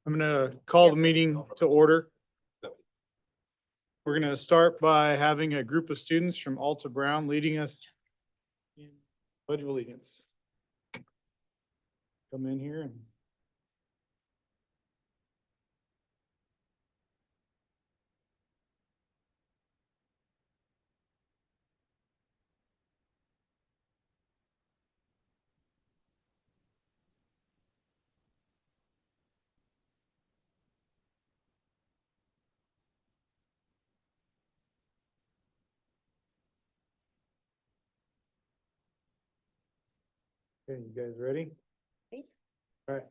I'm gonna call the meeting to order. We're gonna start by having a group of students from Alta Brown leading us in Pledge of Allegiance. Come in here and. Okay, you guys ready? All right.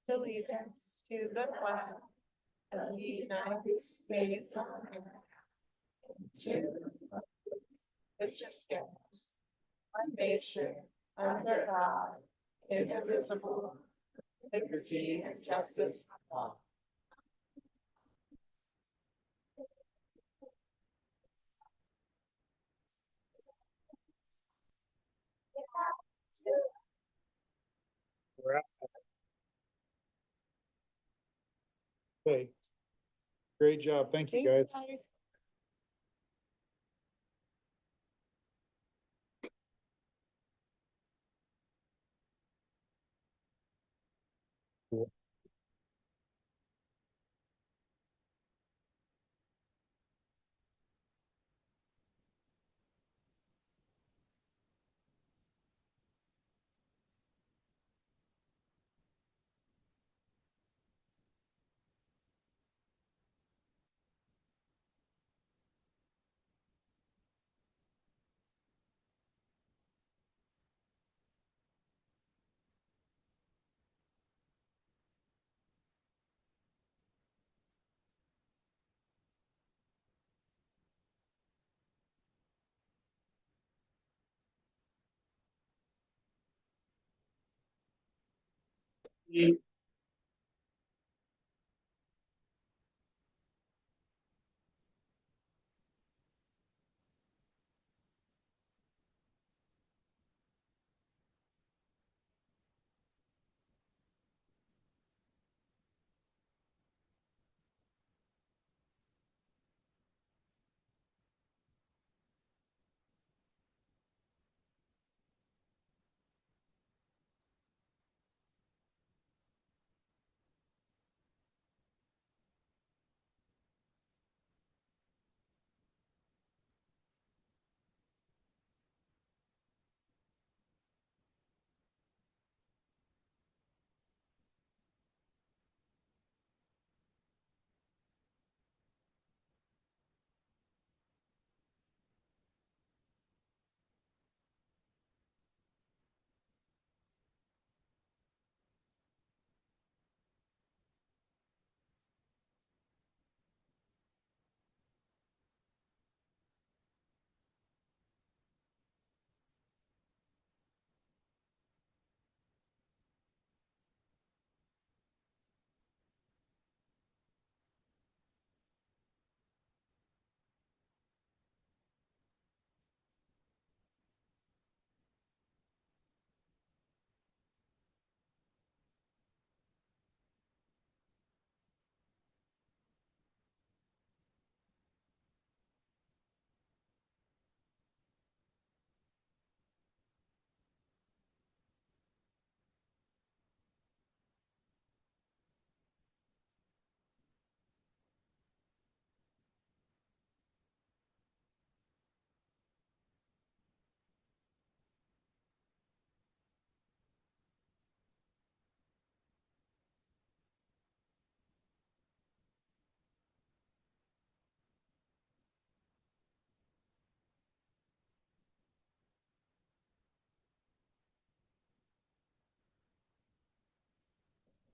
Allegiance to the flag of the United States of America, to which stands one nation under God, indivisible, with liberty and justice for all. We're out. Okay. Great job. Thank you, guys.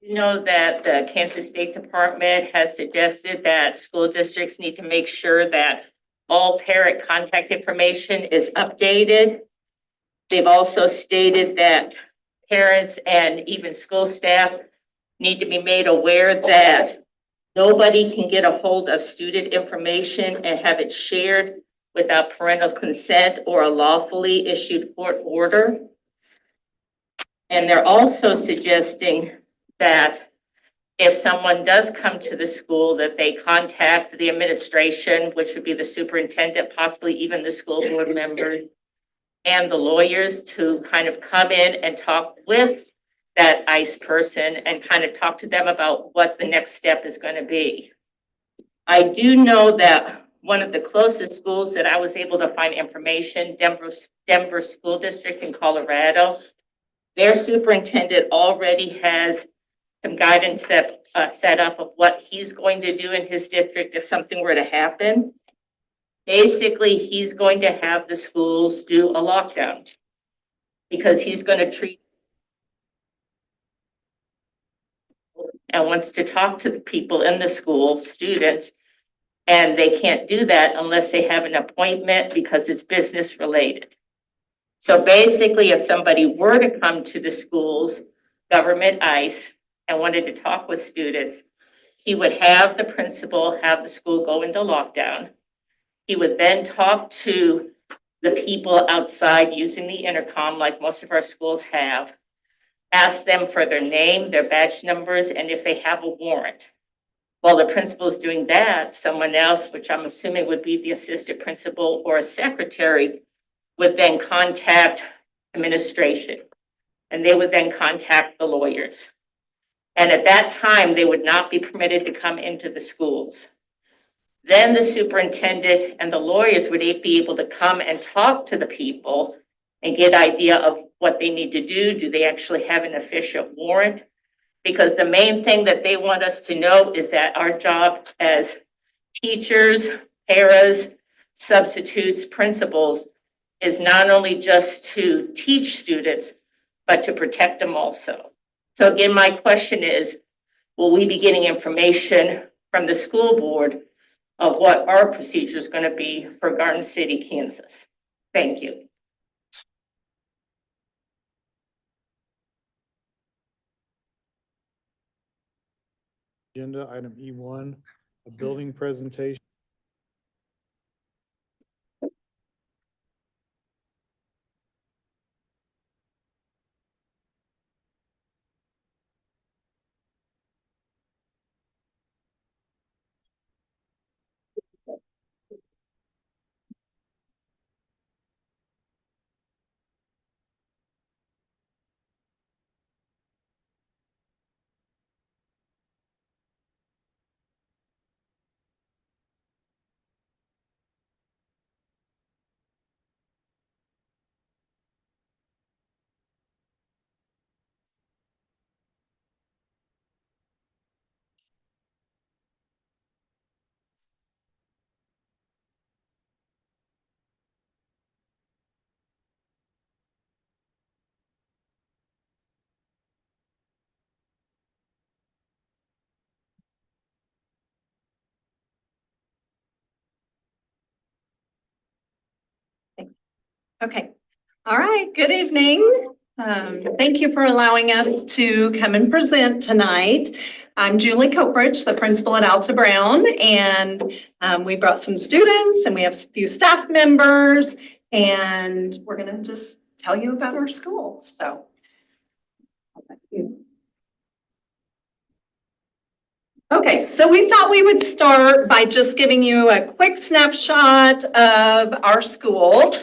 You know that the Kansas State Department has suggested that school districts need to make sure that all parent contact information is updated. They've also stated that parents and even school staff need to be made aware that nobody can get a hold of student information and have it shared without parental consent or a lawfully issued court order. And they're also suggesting that if someone does come to the school, that they contact the administration, which would be the superintendent, possibly even the school board member, and the lawyers to kind of come in and talk with that ICE person and kind of talk to them about what the next step is going to be. I do know that one of the closest schools that I was able to find information, Denver School District in Colorado, their superintendent already has some guidance set up of what he's going to do in his district if something were to happen. Basically, he's going to have the schools do a lockdown because he's going to treat and wants to talk to the people in the school, students, and they can't do that unless they have an appointment because it's business related. So basically, if somebody were to come to the schools, government ICE, and wanted to talk with students, he would have the principal have the school go into lockdown. He would then talk to the people outside using the intercom like most of our schools have, ask them for their name, their badge numbers, and if they have a warrant. While the principal is doing that, someone else, which I'm assuming would be the assistant principal or a secretary, would then contact administration, and they would then contact the lawyers. And at that time, they would not be permitted to come into the schools. Then the superintendent and the lawyers would be able to come and talk to the people and get an idea of what they need to do. Do they actually have an official warrant? Because the main thing that they want us to know is that our job as teachers, paras, substitutes, principals is not only just to teach students, but to protect them also. So again, my question is, will we be getting information from the school board of what our procedure is going to be for Garden City, Kansas? Thank you. Agenda item E1, a building presentation. Okay. All right. Good evening. Thank you for allowing us to come and present tonight. I'm Julie Coatbridge, the principal at Alta Brown, and we brought some students and we have a few staff members, and we're going to just tell you about our school. So. Okay, so we thought we would start by just giving you a quick snapshot of our school.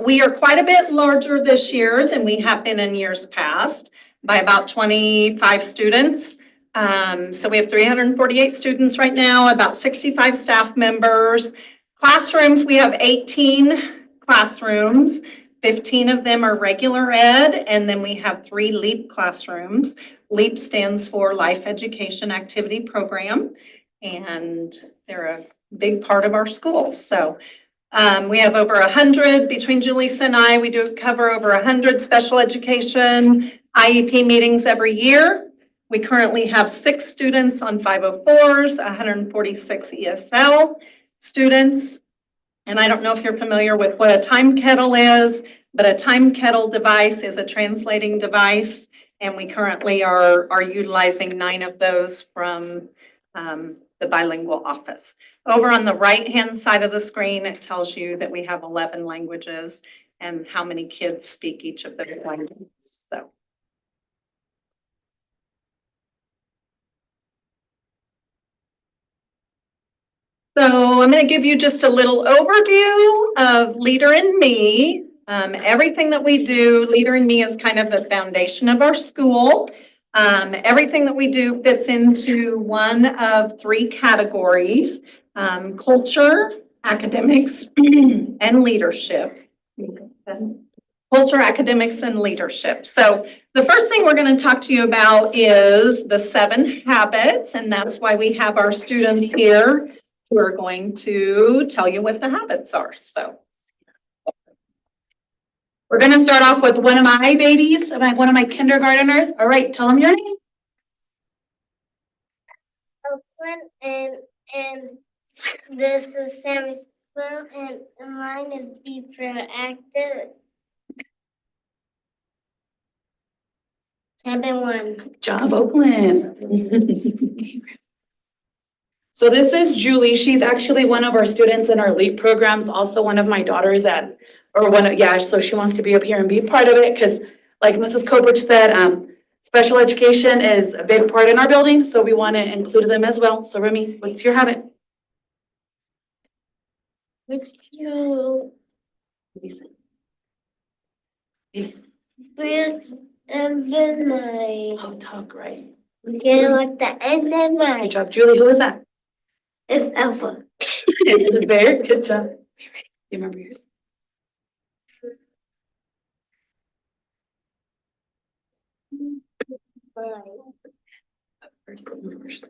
We are quite a bit larger this year than we have been in years past by about 25 students. So we have 348 students right now, about 65 staff members. Classrooms, we have 18 classrooms. 15 of them are regular ed, and then we have 3 LEAP classrooms. LEAP stands for Life Education Activity Program, and they're a big part of our school. So we have over 100 between Julissa and I. We do cover over 100 special education IEP meetings every year. We currently have 6 students on 504s, 146 ESL students. And I don't know if you're familiar with what a time kettle is, but a time kettle device is a translating device. And we currently are utilizing 9 of those from the the bilingual office. Over on the right-hand side of the screen, it tells you that we have 11 languages and how many kids speak each of those languages. So I'm going to give you just a little overview of Leader in Me. Everything that we do, Leader in Me is kind of the foundation of our school. Everything that we do fits into one of three categories: culture, academics, and leadership. Culture, academics, and leadership. So the first thing we're going to talk to you about is the 7 habits, and that's why we have our students here who are going to tell you what the habits are. So we're going to start off with one of my babies, one of my kindergarteners. All right, tell them your name. Oakland, and this is Sammy Squirrel, and mine is Be Proactive. 7-1. Good job, Oakland. So this is Julie. She's actually one of our students in our LEAP programs, also one of my daughters so she wants to be up here and be part of it because like Mrs. Kopich said, special education is a big part in our building, so we want to include them as well. So Remy, what's your habit? With you. With every Oh, talk right. get like the end of Good my. job, Julie. Who is that? It's Alpha. Very good job. Are you ready? Do you remember yours? First things first.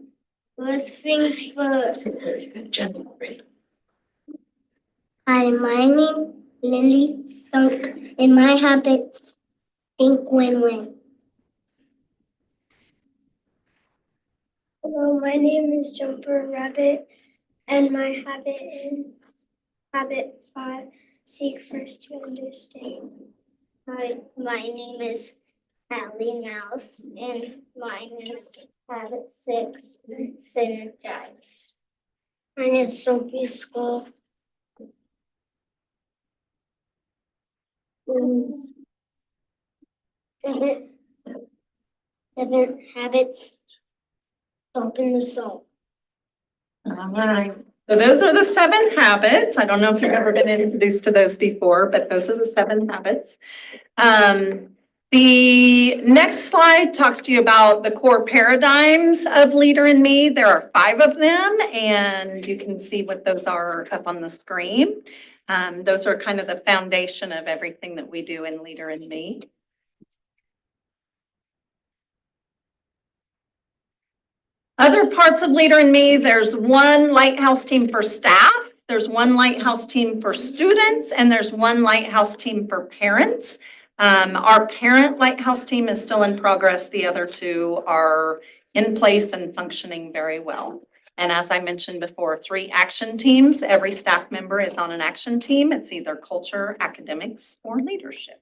First things first. Very good. Gentle. Ready? Hi, my name Lily Funk, and my habits think win-win. Hello, my name is Jumper Rabbit, and my habit is habit 5, seek first to understand. Hi, my name is Allie Mouse, and mine is habit 6, synergize. Mine is Sophie Skull. Seven habits. Open the soul. all right. So those are the 7 habits. I don't know if you've ever been introduced to those before, but those are the 7 habits. The next slide talks to you about the core paradigms of Leader in Me. There are 5 of them, and you can see what those are up on the screen. Those are kind of the foundation of everything that we do in Leader in Me. Other parts of Leader in Me, there's one lighthouse team for staff, there's one lighthouse team for students, and there's one lighthouse team for parents. Our parent lighthouse team is still in progress. The other 2 are in place and functioning very well. And as I mentioned before, 3 action teams. Every staff member is on an action team. It's either culture, academics, or leadership.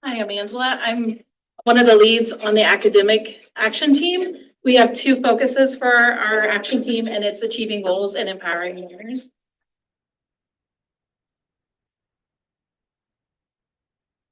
Hi, I'm Angela. I'm one of the leads on the academic action team. We have 2 focuses for our action team, and it's achieving goals and empowering learners.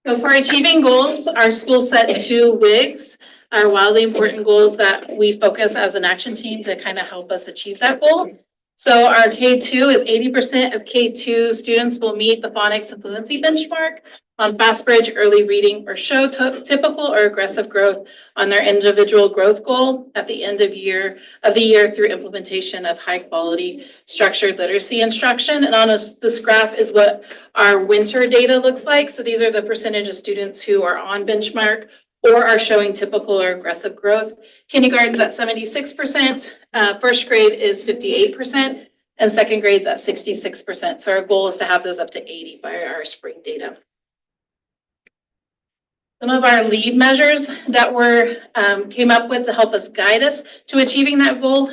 So for achieving goals, our school set 2 WIGs, are wildly important goals that we focus as an action team to kind of help us achieve that goal. So our K2 is 80% of K2 students will meet the phonics and fluency benchmark on FastBridge, early reading, or show typical or aggressive growth on their individual growth goal at the end of the year through implementation of high quality structured literacy instruction. And on this graph is what our winter data looks like. So these are the percentage of students who are on benchmark or are showing typical or aggressive growth. Kindergarten's at 76%, first grade is 58%, and second grade's at 66%. So our goal is to have those up to 80 by our spring data. Some of our lead measures that came up with to help us guide us to achieving that goal.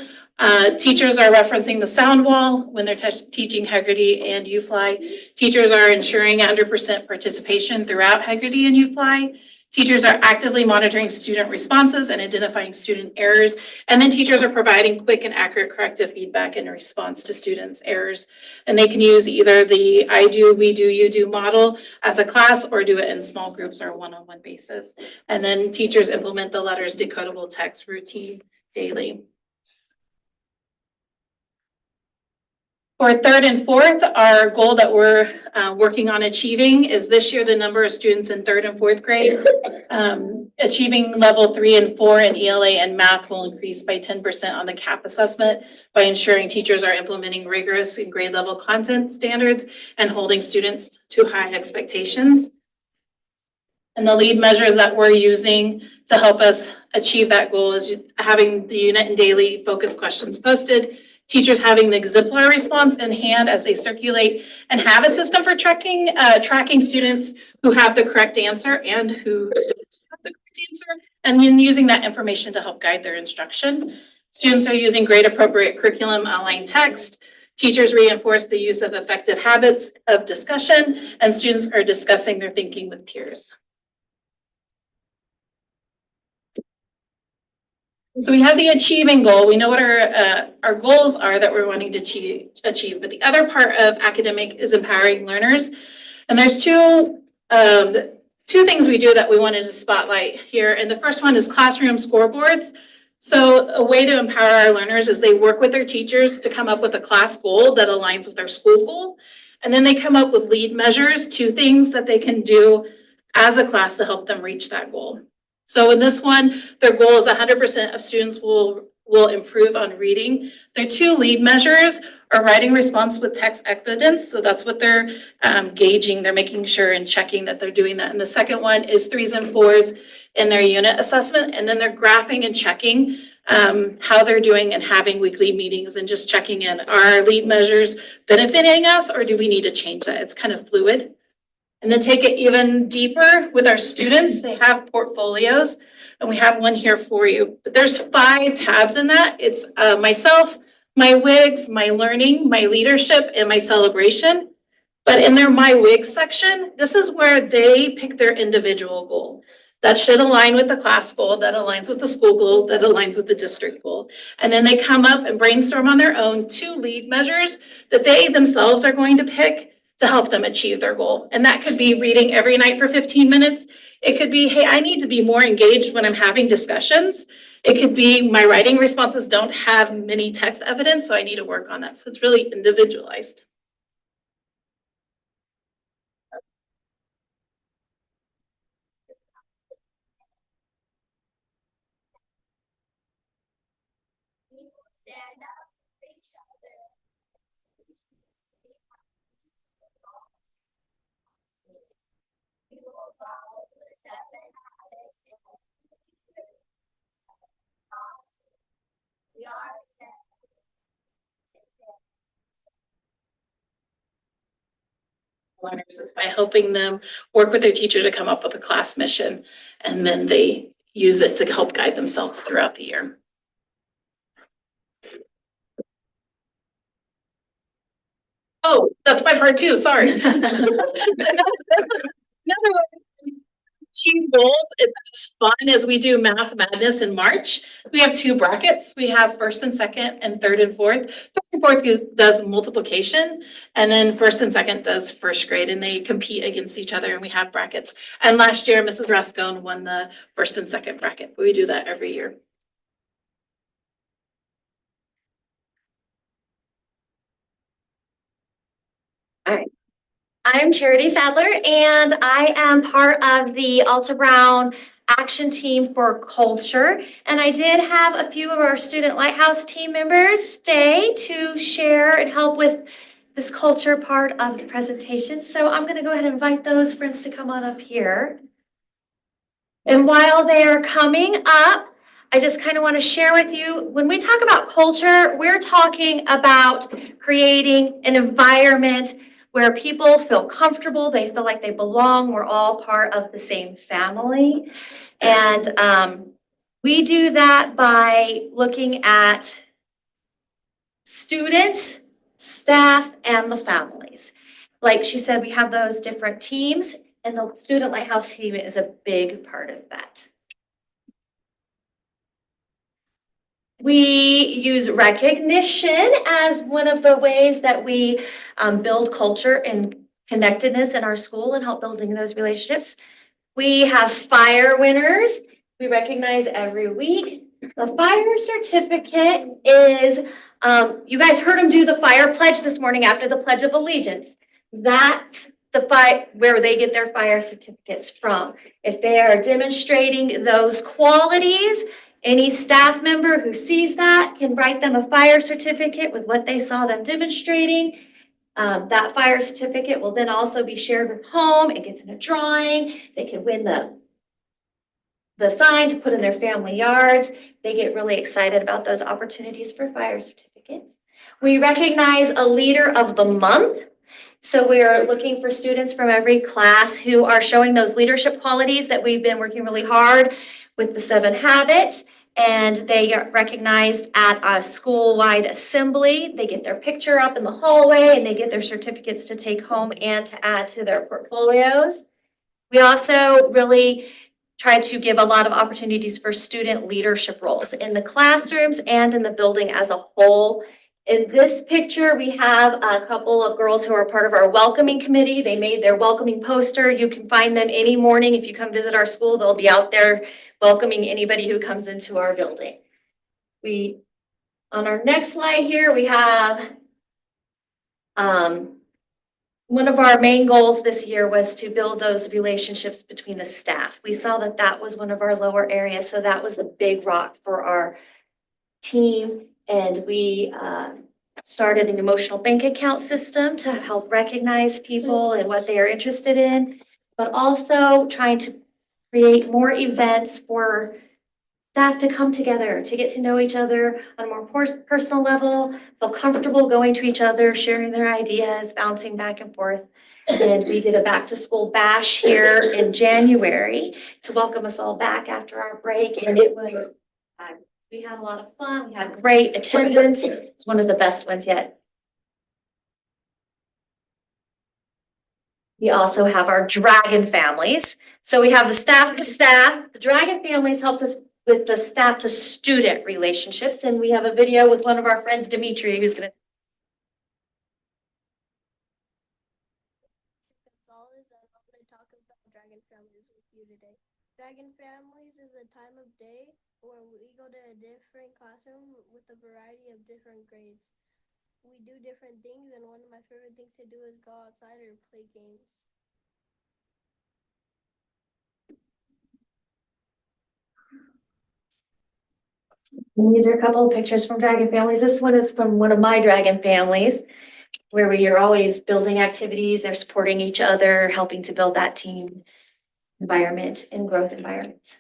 Teachers are referencing the sound wall when they're teaching Heggerty and UFly. Teachers are ensuring 100% participation throughout Heggerty and UFly. Teachers are actively monitoring student responses and identifying student errors. And then teachers are providing quick and accurate corrective feedback in response to students' errors. And they can use either the I do, we do, you do model as a class or do it in small groups or a one-on-one basis. And then teachers implement the letters decodable text routine daily. For third and fourth, our goal that we're working on achieving is this year the number of students in third and fourth grade achieving level 3 and 4 in ELA and math will increase by 10% on the CAP assessment by ensuring teachers are implementing rigorous and grade level content standards and holding students to high expectations. And the lead measures that we're using to help us achieve that goal is having the unit and daily focus questions posted, teachers having the exemplar response in hand as they circulate, and have a system for tracking students who have the correct answer and who don't have the correct answer, and then using that information to help guide their instruction. Students are using grade appropriate curriculum online text. Teachers reinforce the use of effective habits of discussion, and students are discussing their thinking with peers. So we have the achieving goal. We know what our goals are that we're wanting to achieve. But the other part of academic is empowering learners. And there's two things we do that we wanted to spotlight here. And the first one is classroom scoreboards. So a way to empower our learners is they work with their teachers to come up with a class goal that aligns with their school goal. And then they come up with lead measures, 2 things that they can do as a class to help them reach that goal. So in this one, their goal is 100% of students will improve on reading. Their 2 lead measures are writing response with text evidence. So that's what they're gauging. They're making sure and checking that they're doing that. And the second one is 3s and 4s in their unit assessment. And then they're graphing and checking how they're doing and having weekly meetings and just checking in. Are our lead measures benefiting us or do we need to change that? It's kind of fluid. And then take it even deeper with our students. They have portfolios and we have one here for you. But there's 5 tabs in that. It's myself, my WIGs, my learning, my leadership, and my celebration. But in their my WIGs section, this is where they pick their individual goal. That should align with the class goal, that aligns with the school goal, that aligns with the district goal. And then they come up and brainstorm on their own 2 lead measures that they themselves are going to pick to help them achieve their goal. And that could be reading every night for 15 minutes. It could be, hey, I need to be more engaged when I'm having discussions. It could be my writing responses don't have many text evidence, so I need to work on that. So it's really individualized. Learners is by helping them work with their teacher to come up with a class mission, and then they use it to help guide themselves throughout the year. Oh, that's my part too, sorry. Another one, achieve goals, it's fun as we do Math Madness in March. We have 2 brackets. We have first and second and third and fourth. Third and fourth does multiplication, and then first and second does first grade, and they compete against each other, and we have brackets. And last year, Mrs. Rascone won the first and second bracket. We do that every year. I'm Charity Sadler, and I am part of the Alta Brown Action Team for Culture. And I did have a few of our Student Lighthouse team members stay to share and help with this culture part of the presentation. So I'm going to go ahead and invite those friends to come on up here. And while they are coming up, I just kind of want to share with you, when we talk about culture, we're talking about creating an environment where people feel comfortable, they feel like they belong, we're all part of the same family. And we do that by looking at students, staff, and the families. Like she said, we have those different teams. And the Student Lighthouse team is a big part of that. We use recognition as one of the ways that we build culture and connectedness in our school and help building those relationships. We have fire winners. We recognize every week. The fire certificate is, you guys heard them do the fire pledge this morning after the Pledge of Allegiance. That's where they get their fire certificates from. If they are demonstrating those qualities, any staff member who sees that can write them a fire certificate with what they saw them demonstrating. That fire certificate will then also be shared with home. It gets in a drawing. They can win the sign to put in their family yards. They get really excited about those opportunities for fire certificates. We recognize a leader of the month. So we are looking for students from every class who are showing those leadership qualities that we've been working really hard with the 7 habits. And they are recognized at a school-wide assembly. They get their picture up in the hallway and they get their certificates to take home and to add to their portfolios. We also really try to give a lot of opportunities for student leadership roles in the classrooms and in the building as a whole. In this picture, we have a couple of girls who are part of our welcoming committee. They made their welcoming poster. You can find them any morning. If you come visit our school, they'll be out there welcoming anybody who comes into our building. On our next slide here, we have one of our main goals this year was to build those relationships between the staff. We saw that that was one of our lower areas, so that was a big rock for our team. And we started an emotional bank account system to help recognize people and what they are interested in, but also trying to create more events for staff to come together, to get to know each other on a more personal level, feel comfortable going to each other, sharing their ideas, bouncing back and forth. And we did a back to school bash here in January to welcome us all back after our break. And it was, we had a lot of fun. We had great attendance. It's one of the best ones yet. We also have our dragon families. So we have the staff to staff. The dragon families helps us with the staff to student relationships. And we have a video with one of our friends, Dimitri, who's going to. I'm going to talk about Dragon Families with you today. Dragon Families is a time of day where we go to a different classroom with a variety of different grades. We do different things, and one of my favorite things to do is go outside or play games. And these are a couple of pictures from dragon families. This one is from one of my dragon families, where we are always building activities. They're supporting each other, helping to build that team environment and growth environment.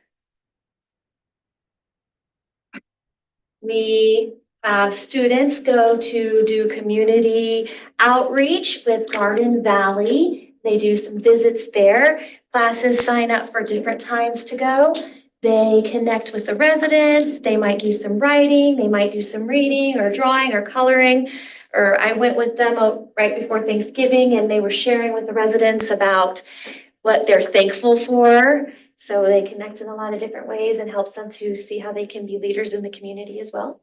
We have students go to do community outreach with Garden Valley. They do some visits there. Classes sign up for different times to go. They connect with the residents. They might do some writing. They might do some reading or drawing or coloring. Or I went with them right before Thanksgiving and they were sharing with the residents about what they're thankful for. So they connect in a lot of different ways and helps them to see how they can be leaders in the community as well.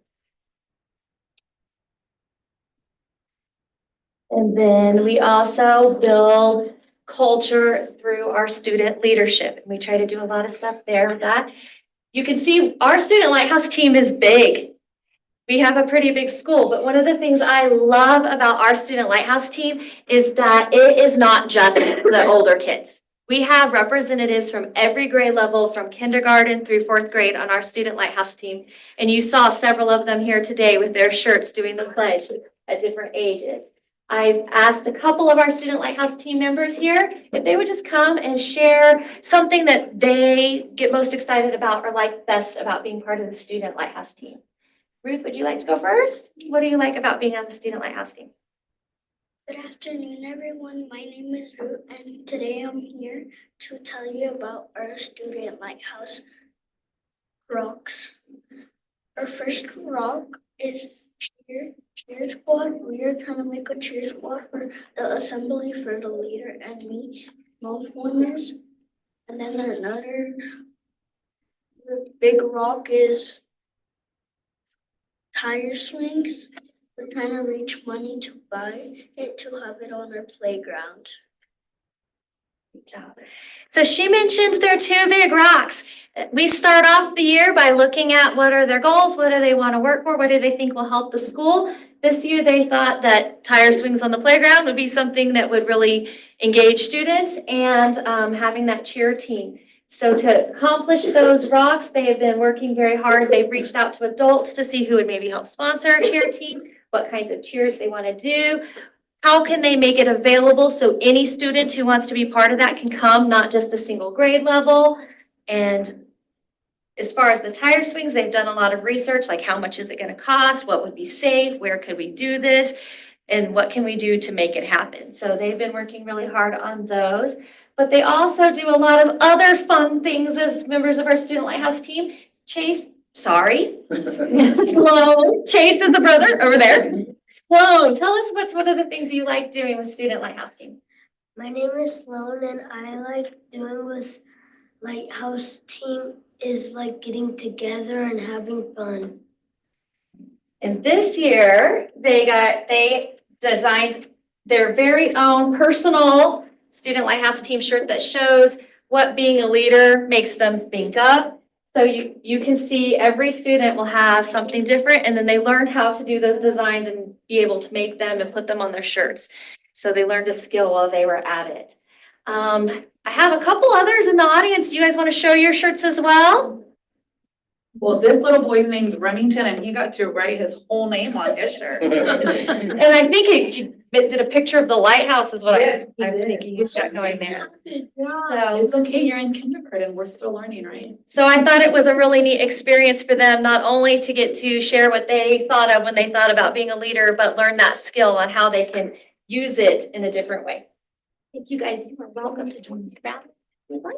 And then we also build culture through our student leadership. And we try to do a lot of stuff there with that. You can see our Student Lighthouse team is big. We have a pretty big school, but one of the things I love about our Student Lighthouse team is that it is not just the older kids. We have representatives from every grade level, from kindergarten through 4th grade on our Student Lighthouse team. And you saw several of them here today with their shirts doing the pledge at different ages. I've asked a couple of our Student Lighthouse team members here if they would just come and share something that they get most excited about or like best about being part of the Student Lighthouse team. Ruth, would you like to go first? What do you like about being on the Student Lighthouse team? Good afternoon, everyone. My name is Ruth, and today I'm here to tell you about our Student Lighthouse rocks. Our first rock is cheer squad. We are trying to make a cheer squad for the assembly for the leader and me. small formers, and then another. The big rock is tire swings. We're trying to reach money to buy it to have it on our playground. Good job. So she mentions their two big rocks. We start off the year by looking at what are their goals, what do they want to work for, what do they think will help the school. This year they thought that tire swings on the playground would be something that would really engage students and having that cheer team. So to accomplish those rocks, they have been working very hard. They've reached out to adults to see who would maybe help sponsor a cheer team, what kinds of cheers they want to do. How can they make it available so any student who wants to be part of that can come, not just a single grade level? And as far as the tire swings, they've done a lot of research, like how much is it going to cost? What would be safe? Where could we do this? And what can we do to make it happen? So they've been working really hard on those. But they also do a lot of other fun things as members of our Student Lighthouse team. Chase, sorry. Sloan, Chase is the brother over there. Sloan, tell us what's one of the things you like doing with Student Lighthouse team. My name is Sloan, and I like doing with Lighthouse team is like getting together and having fun. And this year, they designed their very own personal Student Lighthouse team shirt that shows what being a leader makes them think of. So you can see every student will have something different, and then they learned how to do those designs and be able to make them and put them on their shirts. So they learned a skill while they were at it. I have a couple others in the audience. Do you guys want to show your shirts as well? Well, this little boy's name's Remington, and he got to write his whole name on his shirt. And I think it did a picture of the lighthouse is what Yes, he I'm did. thinking he's got going there. It's okay, you're in kindergarten, we're still learning, right? So I thought it was a really neat experience for them, not only to get to share what they thought of when they thought about being a leader, but learn that skill on how they can use it in a different way. Thank you guys. You are welcome to join the crowd if you'd like.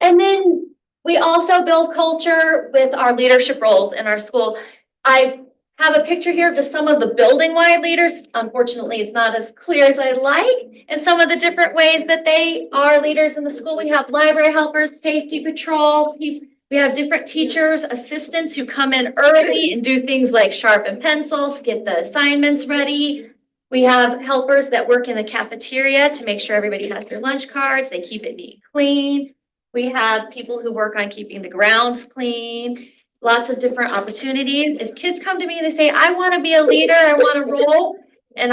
And then we also build culture with our leadership roles in our school. I have a picture here of just some of the building-wide leaders. Unfortunately, it's not as clear as I'd like. And some of the different ways that they are leaders in the school. We have library helpers, safety patrol. We have different teachers, assistants who come in early and do things like sharpen pencils, get the assignments ready. We have helpers that work in the cafeteria to make sure everybody has their lunch cards. They keep it neat, clean. We have people who work on keeping the grounds clean. Lots of different opportunities. If kids come to me and they say, I want to be a leader, I want a role, and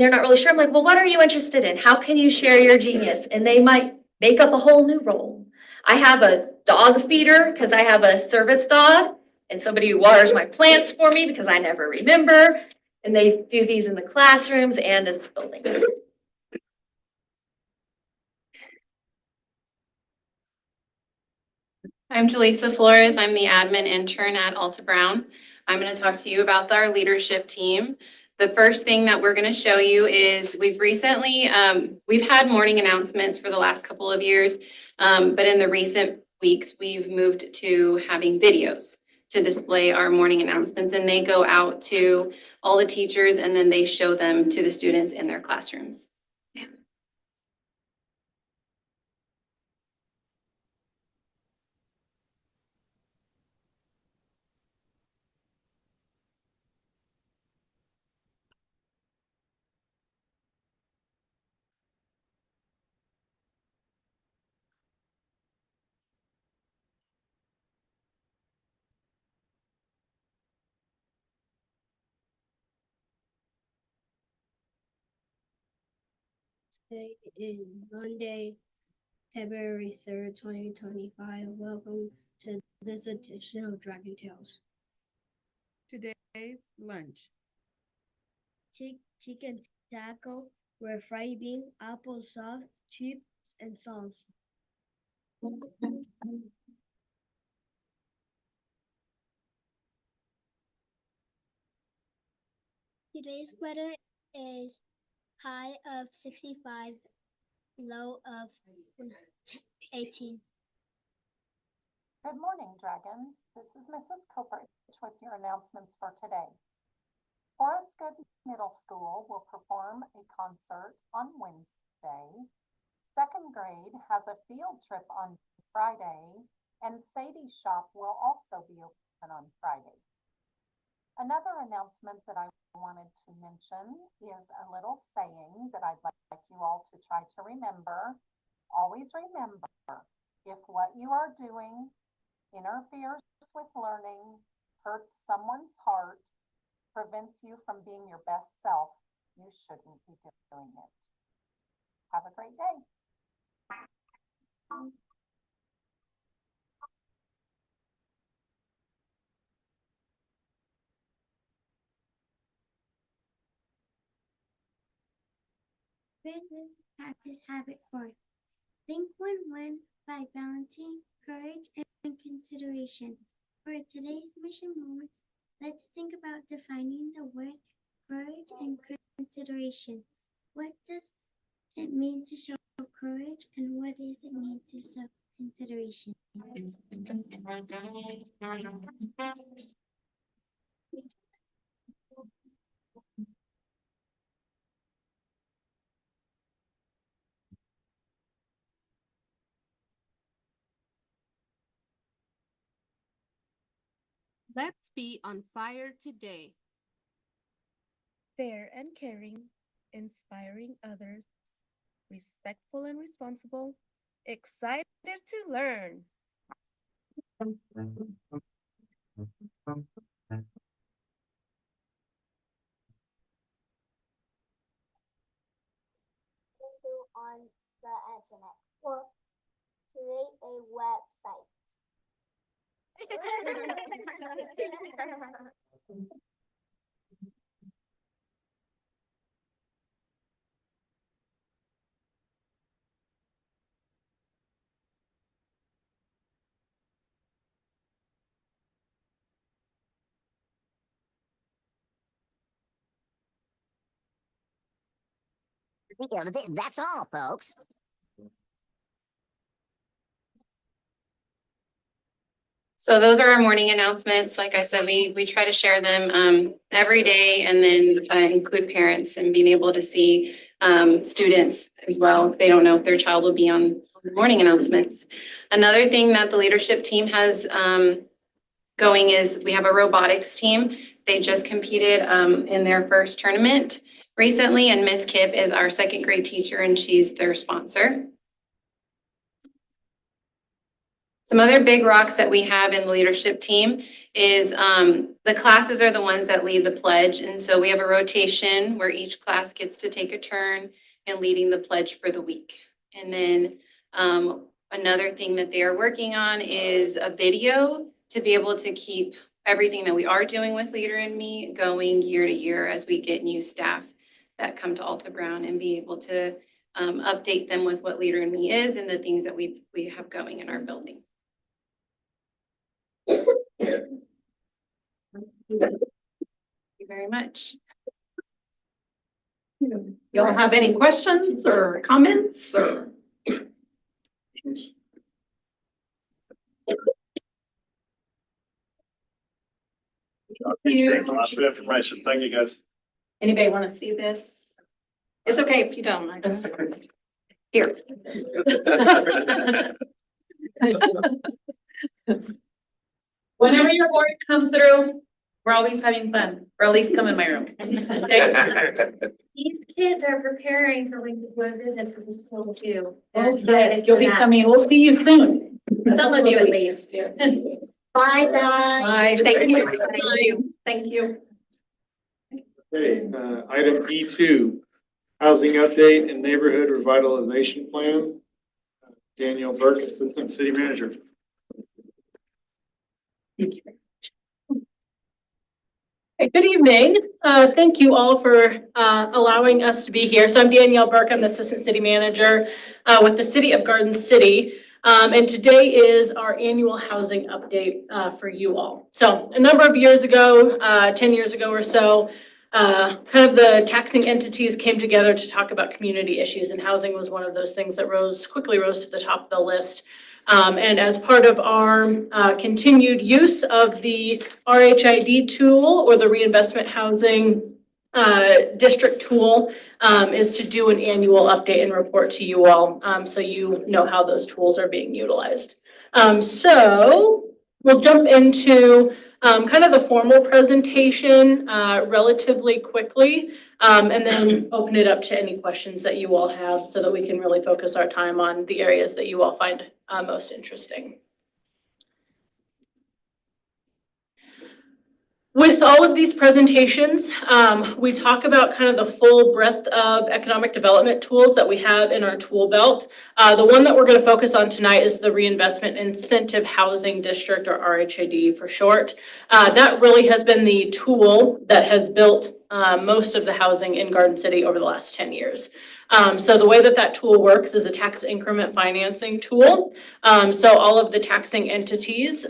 they're not really sure, I'm like, well, what are you interested in? How can you share your genius? And they might make up a whole new role. I have a dog feeder because I have a service dog, and somebody who waters my plants for me because I never remember. And they do these in the classrooms and in building. I'm Jaleesa Flores. I'm the admin intern at Alta Brown. I'm going to talk to you about our leadership team. The first thing that we're going to show you is we've had morning announcements for the last couple of years, but in the recent weeks, we've moved to having videos to display our morning announcements, and they go out to all the teachers and then they show them to the students in their classrooms. Today is Monday, February 3rd, 2025. Welcome to this edition of Dragon Tales. Today's lunch. Chicken taco with fried bean, applesauce, chips, and sauce. Today's weather is high of 65, low of 18. Good morning, Dragons. This is Mrs. Copert with your announcements for today. Forest Good Middle School will perform a concert on Wednesday, today. Second grade has a field trip on Friday, and Sadie's shop will also be open on Friday. Another announcement that I wanted to mention is a little saying that I'd like you all to try to remember. Always remember, if what you are doing interferes with learning, hurts someone's heart, prevents you from being your best self, you shouldn't be doing it. Have a great day. Business practice habit 4. Think Win-Win by balancing courage and consideration. For today's mission moment, let's think about defining the word courage and consideration. What does it mean to show courage, and what does it mean to show consideration? Let's be on fire today. Fair and caring, inspiring others, respectful and responsible, excited to learn. On the internet or create a website. That's all, folks. So those are our morning announcements. Like I said, we try to share them every day and then include parents and being able to see students as well. If they don't know if their child will be on the morning announcements. Another thing that the leadership team has going is we have a robotics team. They just competed in their first tournament recently, and Miss Kip is our second grade teacher and she's their sponsor. Some other big rocks that we have in the leadership team is the classes are the ones that lead the pledge. And so we have a rotation where each class gets to take a turn in leading the pledge for the week. And then another thing that they are working on is a video to be able to keep everything that we are doing with Leader in Me going year to year as we get new staff that come to Alta Brown and be able to update them with what Leader in Me is and the things that we have going in our building. Thank you very much. Y'all have any questions or comments or? Lots of information. Thank you, guys. Anybody want to see this? It's okay if you don't. I just here. Whenever your board come through, we're always having fun, or at least come in my room. These kids are preparing for when you go to visit to the school too. They're Oh, excited yes, you'll for be that. coming. We'll see you soon. Some of you at least. Bye, guys. Bye. Thank you. Thank you. Okay, item E2, housing update and neighborhood revitalization plan. Daniel Burke, Assistant City Manager. Hey, good evening. Thank you all for allowing us to be here. So I'm Danielle Burke. I'm the Assistant City Manager with the City of Garden City. And today is our annual housing update for you all. So a number of years ago, 10 years ago or so, kind of the taxing entities came together to talk about community issues, and housing was one of those things that quickly rose to the top of the list. And as part of our continued use of the RHID tool or the reinvestment housing district tool is to do an annual update and report to you all, so you know how those tools are being utilized. So we'll jump into kind of the formal presentation relatively quickly, and then open it up to any questions that you all have so that we can really focus our time on the areas that you all find most interesting. With all of these presentations, we talk about kind of the full breadth of economic development tools that we have in our tool belt. The one that we're going to focus on tonight is the Reinvestment Incentive Housing District, or RHID for short. That really has been the tool that has built most of the housing in Garden City over the last 10 years. So the way that that tool works is a tax increment financing tool. So all of the taxing entities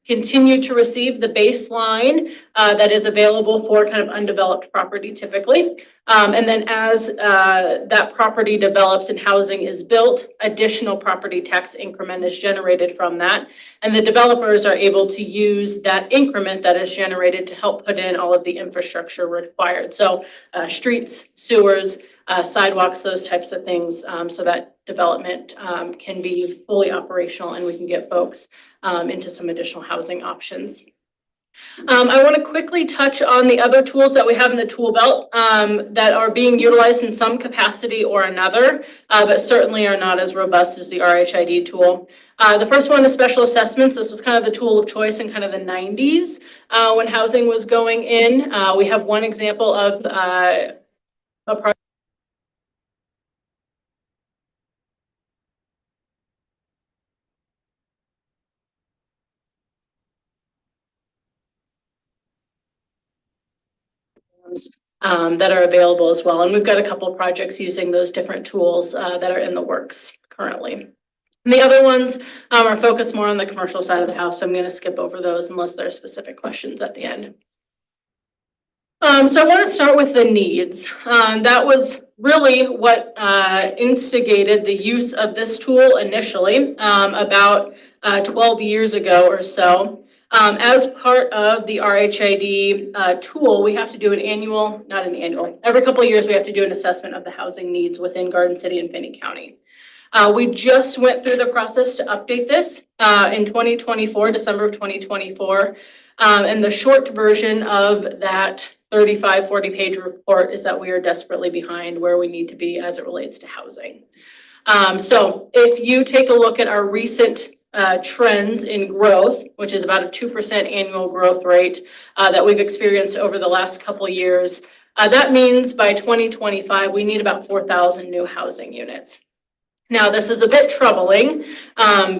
continue to receive the baseline that is available for kind of undeveloped property typically. And then as that property develops and housing is built, additional property tax increment is generated from that. And the developers are able to use that increment that is generated to help put in all of the infrastructure required. So streets, sewers, sidewalks, those types of things, so that development can be fully operational and we can get folks into some additional housing options. I want to quickly touch on the other tools that we have in the tool belt that are being utilized in some capacity or another, but certainly are not as robust as the RHID tool. The first one is special assessments. This was kind of the tool of choice in kind of the 90s when housing was going in. We have one example of a project that are available as well. And we've got a couple of projects using those different tools that are in the works currently. And the other ones are focused more on the commercial side of the house. So I'm going to skip over those unless there are specific questions at the end. So I want to start with the needs. That was really what instigated the use of this tool initially about 12 years ago or so. As part of the RHID tool, we have to do every couple of years we have to do an assessment of the housing needs within Garden City and Finney County. We just went through the process to update this in 2024, December of 2024. And the short version of that 35, 40-page report is that we are desperately behind where we need to be as it relates to housing. So if you take a look at our recent trends in growth, which is about a 2% annual growth rate that we've experienced over the last couple of years, that means by 2025, we need about 4,000 new housing units. Now, this is a bit troubling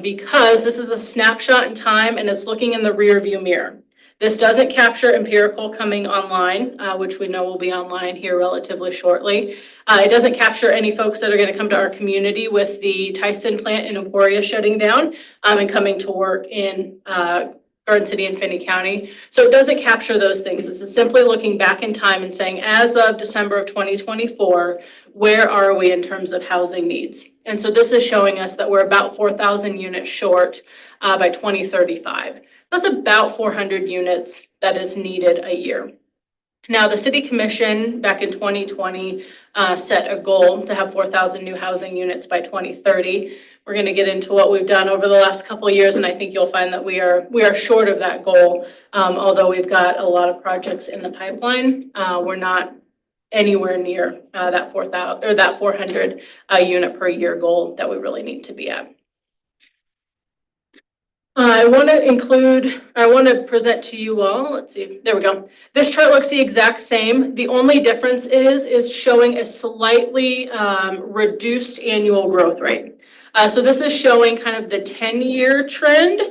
because this is a snapshot in time and it's looking in the rear view mirror. This doesn't capture empirical coming online, which we know will be online here relatively shortly. It doesn't capture any folks that are going to come to our community with the Tyson plant in Emporia shutting down and coming to work in Garden City and Finney County. So it doesn't capture those things. This is simply looking back in time and saying, as of December of 2024, where are we in terms of housing needs? And so this is showing us that we're about 4,000 units short by 2035. That's about 400 units that is needed a year. Now, the City Commission back in 2020 set a goal to have 4,000 new housing units by 2030. We're going to get into what we've done over the last couple of years, and I think you'll find that we are short of that goal. Although we've got a lot of projects in the pipeline, we're not anywhere near that 4,000 or that 400 unit per year goal that we really need to be at. I want to present to you all, let's see, there we go. This chart looks the exact same. The only difference is showing a slightly reduced annual growth rate. So this is showing kind of the 10-year trend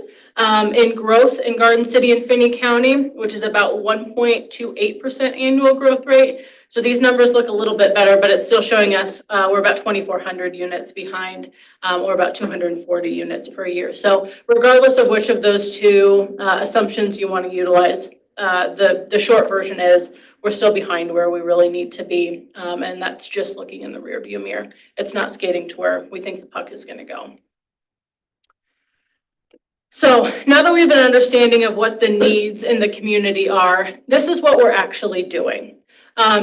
in growth in Garden City and Finney County, which is about 1.28% annual growth rate. So these numbers look a little bit better, but it's still showing us we're about 2,400 units behind, or about 240 units per year. So regardless of which of those two assumptions you want to utilize, the short version is we're still behind where we really need to be. And that's just looking in the rear view mirror. It's not skating to where we think the puck is going to go. So now that we have an understanding of what the needs in the community are, this is what we're actually doing.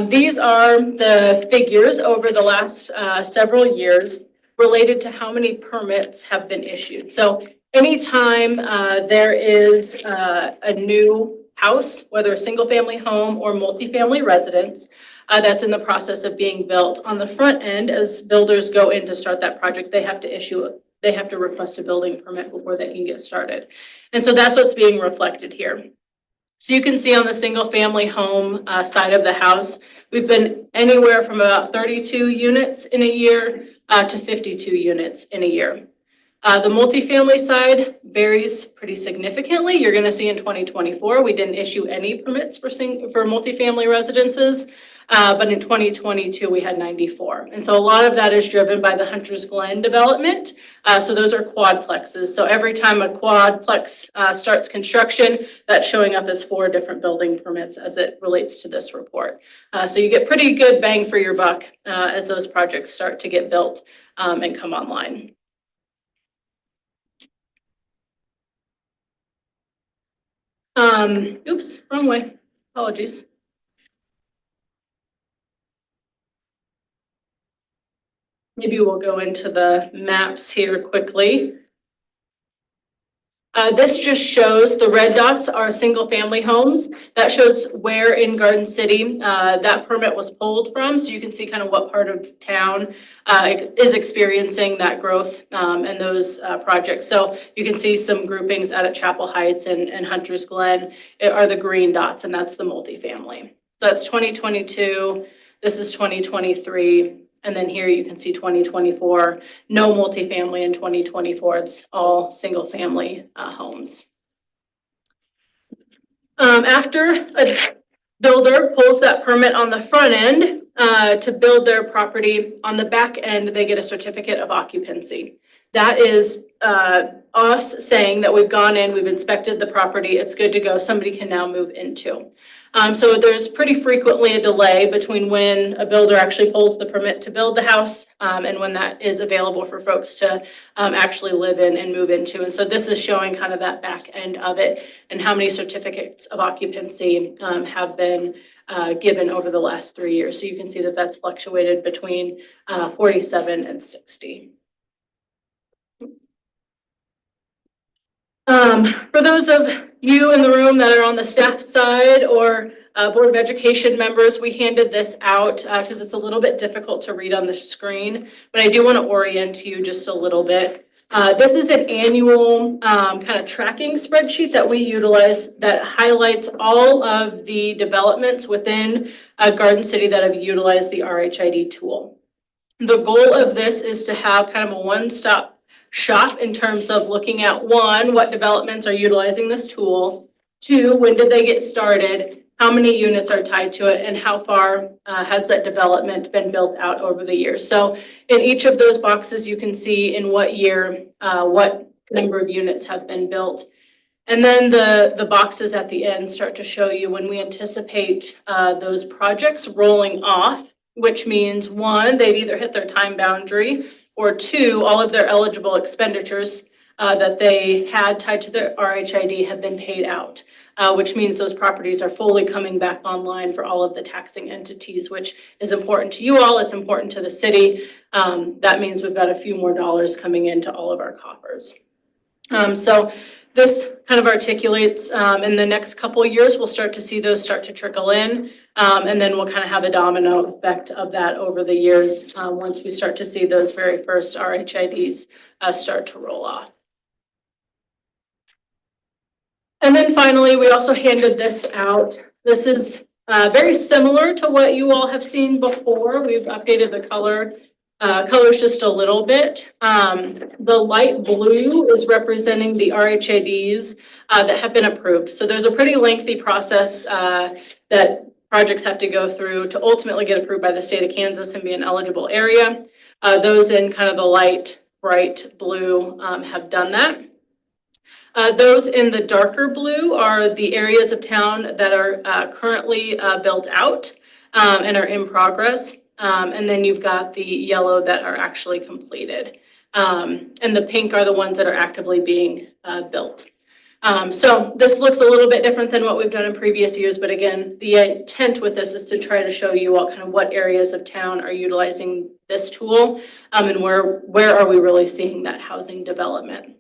These are the figures over the last several years related to how many permits have been issued. So anytime there is a new house, whether a single-family home or multifamily residence, that's in the process of being built, on the front end, as builders go in to start that project, they have to request a building permit before they can get started. And so that's what's being reflected here. So you can see on the single-family home side of the house, we've been anywhere from about 32 units in a year to 52 units in a year. The multifamily side varies pretty significantly. You're going to see in 2024, we didn't issue any permits for multifamily residences, but in 2022, we had 94. And so a lot of that is driven by the Hunters Glen development. So those are quadplexes. So every time a quadplex starts construction, that's showing up as 4 different building permits as it relates to this report. So you get pretty good bang for your buck as those projects start to get built and come online. Oops, wrong way. Apologies. Maybe we'll go into the maps here quickly. This just shows the red dots are single-family homes. That shows where in Garden City that permit was pulled from. So you can see kind of what part of town is experiencing that growth and those projects. So you can see some groupings out at Chapel Heights and Hunters Glen are the green dots, and that's the multifamily. So that's 2022. This is 2023. And then here you can see 2024, no multifamily in 2024. It's all single family homes. After a builder pulls that permit on the front end to build their property, on the back end, they get a certificate of occupancy. That is us saying that we've gone in, we've inspected the property, it's good to go, somebody can now move into. So there's pretty frequently a delay between when a builder actually pulls the permit to build the house and when that is available for folks to actually live in and move into. And so this is showing kind of that back end of it and how many certificates of occupancy have been given over the last 3 years. So you can see that that's fluctuated between 47 and 60. For those of you in the room that are on the staff side or Board of Education members, we handed this out because it's a little bit difficult to read on the screen, but I do want to orient you just a little bit. This is an annual kind of tracking spreadsheet that we utilize that highlights all of the developments within Garden City that have utilized the RHID tool. The goal of this is to have kind of a one-stop shop in terms of looking at 1, what developments are utilizing this tool, 2, when did they get started, how many units are tied to it, and how far has that development been built out over the years. So in each of those boxes, you can see in what year, what number of units have been built. And then the boxes at the end start to show you when we anticipate those projects rolling off, which means 1, they've either hit their time boundary, or 2, all of their eligible expenditures that they had tied to their RHID have been paid out, which means those properties are fully coming back online for all of the taxing entities, which is important to you all. It's important to the city. That means we've got a few more dollars coming into all of our coffers. So this kind of articulates in the next couple of years, we'll start to see those start to trickle in. And then we'll kind of have a domino effect of that over the years once we start to see those very first RHIDs start to roll off. And then finally, we also handed this out. This is very similar to what you all have seen before. We've updated the colors just a little bit. The light blue is representing the RHIDs that have been approved. So there's a pretty lengthy process that projects have to go through to ultimately get approved by the state of Kansas and be an eligible area. Those in kind of the light, bright blue have done that. Those in the darker blue are the areas of town that are currently built out and are in progress. And then you've got the yellow that are actually completed. And the pink are the ones that are actively being built. So this looks a little bit different than what we've done in previous years, but again, the intent with this is to try to show you what areas of town are utilizing this tool, and where are we really seeing that housing development.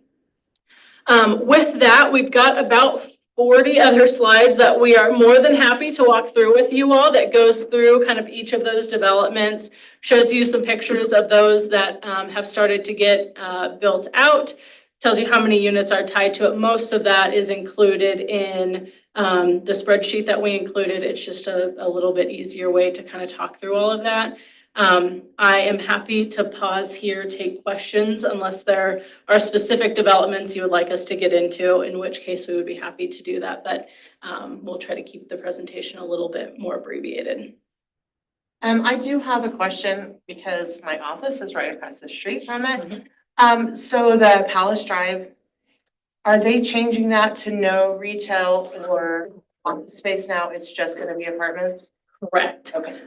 With that, we've got about 40 other slides that we are more than happy to walk through with you all that goes through kind of each of those developments, shows you some pictures of those that have started to get built out, tells you how many units are tied to it. Most of that is included in the spreadsheet that we included. It's just a little bit easier way to kind of talk through all of that. I am happy to pause here, take questions unless there are specific developments you would like us to get into, in which case we would be happy to do that. But we'll try to keep the presentation a little bit more abbreviated. I do have a question because my office is right across the street from it. So the Palace Drive, are they changing that to no retail or office space now? It's just gonna be apartments? Correct. Okay.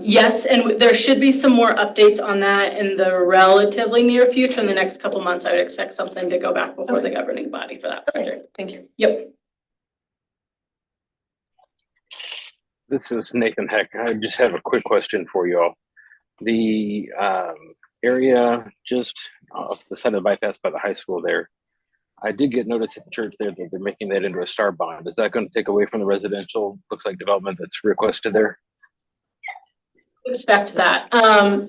Yes, and there should be some more updates on that in the relatively near future. In the next couple months, I would expect something to go back before the governing body for that project. Thank you. Yep. This is Nathan Heck. I just have a quick question for you all. The area just off the side of the bypass by the high school there, I did get notice at the church there that they're making that into a star bond. Is that going to take away from the residential, looks like, development that's requested there? Expect that.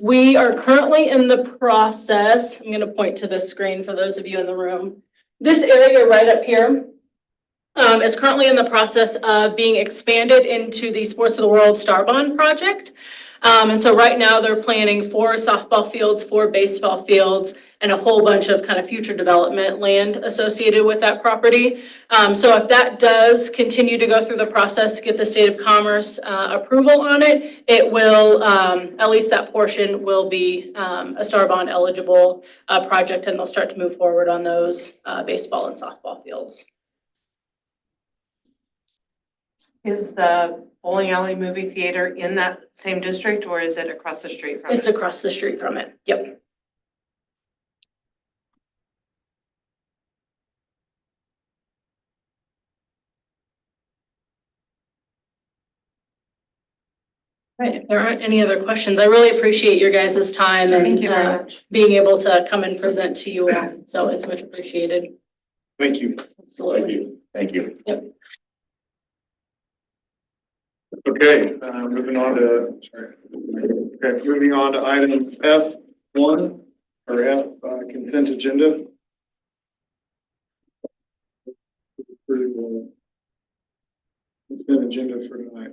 We are currently in the process. I'm going to point to this screen for those of you in the room. This area right up here is currently in the process of being expanded into the Sports of the World Star Bond project. And so right now they're planning 4 softball fields, 4 baseball fields, and a whole bunch of kind of future development land associated with that property. So if that does continue to go through the process, get the State of Commerce approval on it, it will, at least that portion will be a Star Bond eligible project, and they'll start to move forward on those baseball and softball fields. Is the bowling alley movie theater in that same district or is it across the street from it? It's across the street from it. Yep. Right, if there aren't any other questions, I really appreciate your guys' time Thank you very and much. being able to come and present to you all. So it's much appreciated. Thank you. Absolutely. Thank you. Yep. Okay, moving on to, moving on to item F1 or F, consent agenda. Consent agenda for tonight.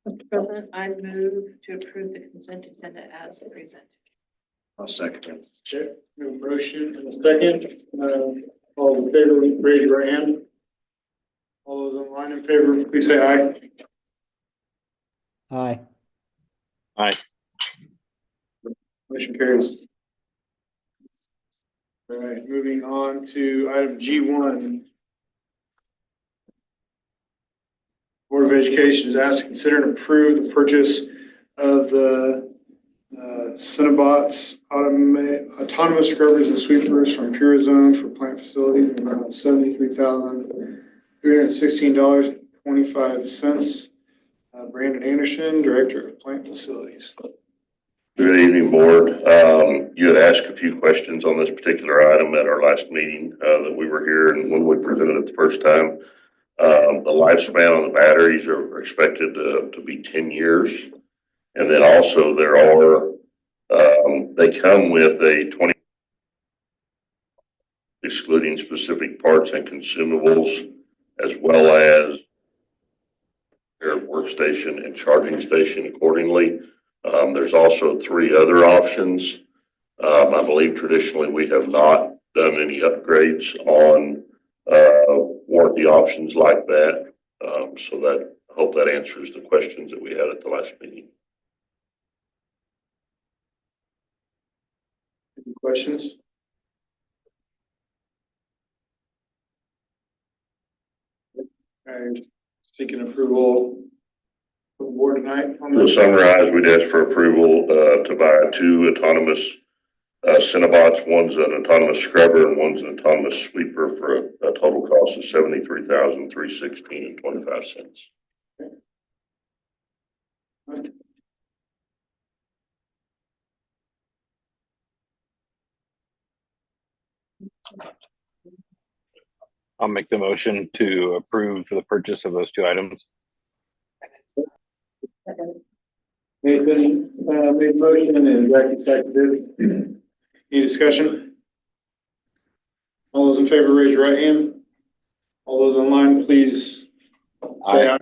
Mr. President, I move to approve the consent agenda as presented. I'll second it. Okay, we have a motion and a second. All in favor, raise your hand. All those online in favor, please say aye. Aye. Aye. Motion carries. All right, moving on to item G1. Board of Education is asked to consider and approve the purchase of the Cinnabots autonomous scrubbers and sweepers from Pure Zone for plant facilities in around $73,316.25. Brandon Anderson, Director of Plant Facilities. Good evening, Board. You had asked a few questions on this particular item at our last meeting that we were here and when we presented it the first time. The lifespan on the batteries are expected to be 10 years. And then also there are, they come with a 20 excluding specific parts and consumables, as well as their workstation and charging station accordingly. There's also 3 other options. I believe traditionally we have not done any upgrades on warranty options like that. So that, I hope that answers the questions that we had at the last meeting. Any questions? Okay, seeking approval from the board tonight on To this. summarize, we'd ask for approval to buy 2 autonomous Cinnabots. One's an autonomous scrubber and one's an autonomous sweeper for a total cost of $73,316.25. I'll make the motion to approve the purchase of those two items. Nathan, made motion and Jackie seconded. Any discussion? All those in favor, raise your right hand. All those online, please say aye.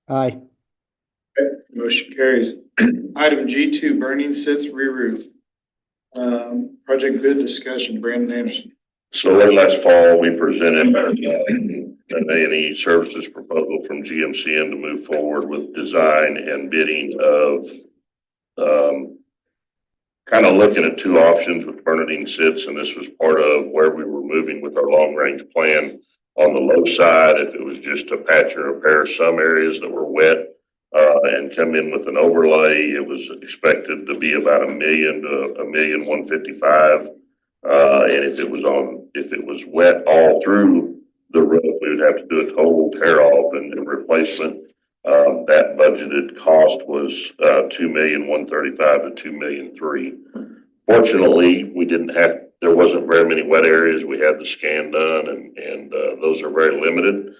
Aye. Okay, motion carries. Item G2, burning sits re-roof. Project bid discussion, Brandon Anderson. So late last fall, we presented an A&E services proposal from GMCM to move forward with design and bidding of kind of looking at two options with burning sits, and this was part of where we were moving with our long-range plan. On the low side, if it was just to patch and repair some areas that were wet and come in with an overlay, it was expected to be about $1 million to $1,155,000. And if it was wet all through the roof, we would have to do a total tear off and replacement. That budgeted cost was $2,135,000 to $2,003,000. Fortunately, there wasn't very many wet areas. We had the scan done and those are very limited.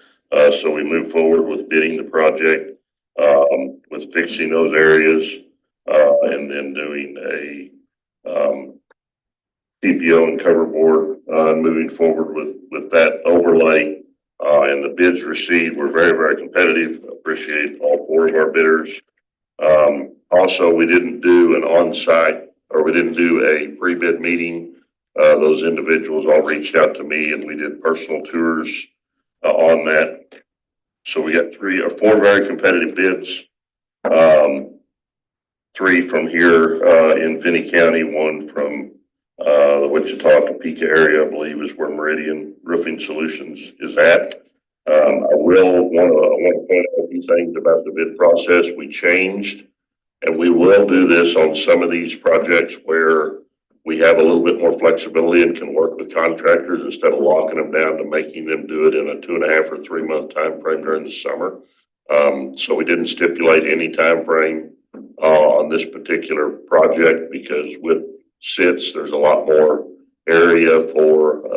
So we moved forward with bidding the project, with fixing those areas, and then doing a TPO and cover board, moving forward with that overlay. And the bids received were very, very competitive. Appreciate all four of our bidders. Also, we didn't do an on-site, or we didn't do a pre-bid meeting. Those individuals all reached out to me and we did personal tours on that. So we got 3 or 4 very competitive bids. 3 from here in Finney County, 1 from the Wichita, Topeka area, I believe is where Meridian Roofing Solutions is at. I want to point out a few things about the bid process. We changed, and we will do this on some of these projects where we have a little bit more flexibility and can work with contractors instead of locking them down to making them do it in a 2.5 or 3 month time frame during the summer. So we didn't stipulate any time frame on this particular project because with sits, there's a lot more area for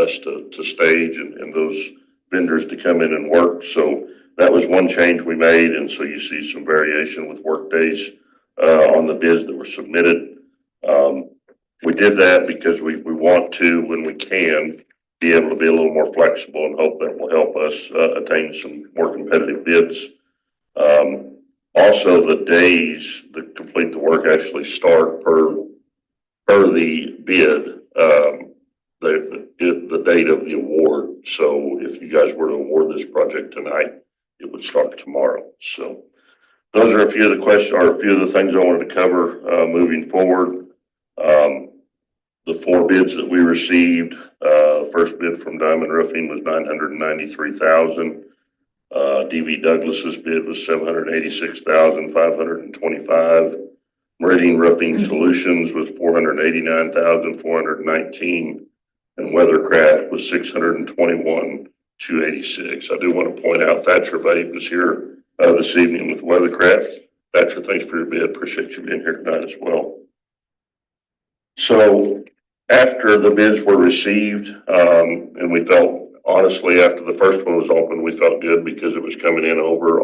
us to stage and those vendors to come in and work. So that was one change we made, and so you see some variation with work days on the bids that were submitted. We did that because we want to, when we can, be able to be a little more flexible and hope that will help us attain some more competitive bids. Also, the days that complete the work actually start per the bid, the date of the award. So if you guys were to award this project tonight, it would start tomorrow. So those are a few of the questions, or a few of the things I wanted to cover moving forward. The 4 bids that we received, first bid from Diamond Roofing was $993,000. DV Douglas's bid was $786,525. Meridian Roofing Solutions was $489,419, and Weathercraft was $621,286. I do want to point out Thatcher Vape is here this evening with Weathercraft. Thatcher, thanks for your bid. Appreciate you being here tonight as well. So after the bids were received, and we felt, honestly, after the first one was open, we felt good because it was coming in over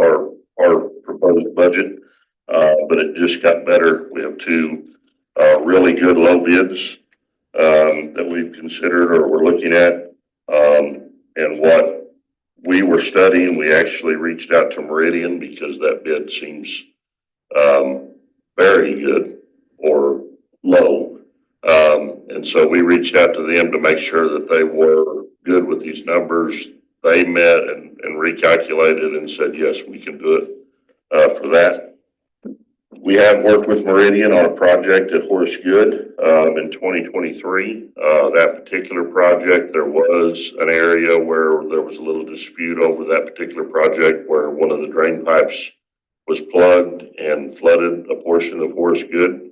our proposed budget. But it just got better. We have 2 really good low bids that we've considered or we're looking at. And what we were studying, we actually reached out to Meridian because that bid seems very good or low. And so we reached out to them to make sure that they were good with these numbers. They met and recalculated and said, yes, we can do it for that. We have worked with Meridian on a project at Horace Good in 2023. That particular project, there was an area where there was a little dispute over that particular project where one of the drain pipes was plugged and flooded a portion of Horace Good.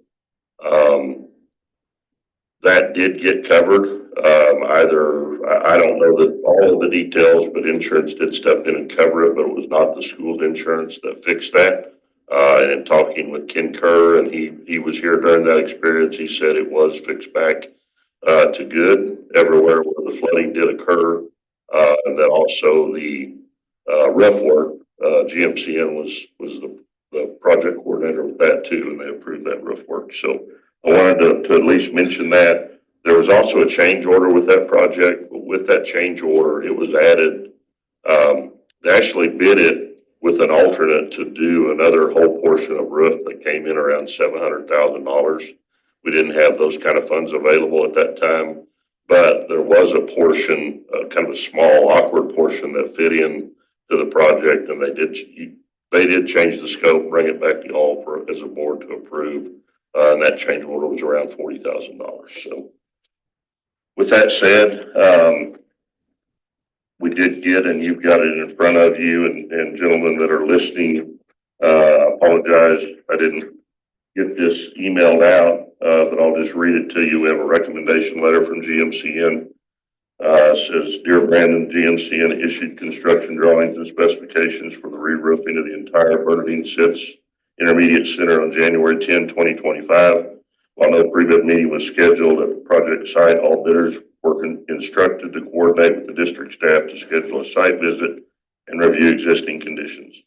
That did get covered. I don't know that all of the details, but insurance did step in and cover it, but it was not the school's insurance that fixed that. And in talking with Ken Kerr, and he was here during that experience, he said it was fixed back to good everywhere where the flooding did occur. And that also the roof work, GMCN was the project coordinator with that too, and they approved that roof work. So I wanted to at least mention that. There was also a change order with that project, but with that change order, it was added. They actually bid it with an alternate to do another whole portion of roof that came in around $700,000. We didn't have those kind of funds available at that time, but there was a portion, kind of a small, awkward portion that fit in to the project, and they did change the scope, bring it back to y'all for as a board to approve, and that change order was around $40,000. So, with that said, we did get, and you've got it in front of you, and gentlemen that are listening, apologize I didn't get this emailed out, but I'll just read it to you. We have a recommendation letter from GMCN. Says, Dear Brandon, GMCN issued construction drawings and specifications for the re-roofing of the entire Bernadine Sits Intermediate Center on January 10, 2025. While no pre-bid meeting was scheduled at the project site, all bidders were instructed to coordinate with the district staff to schedule a site visit and review existing conditions.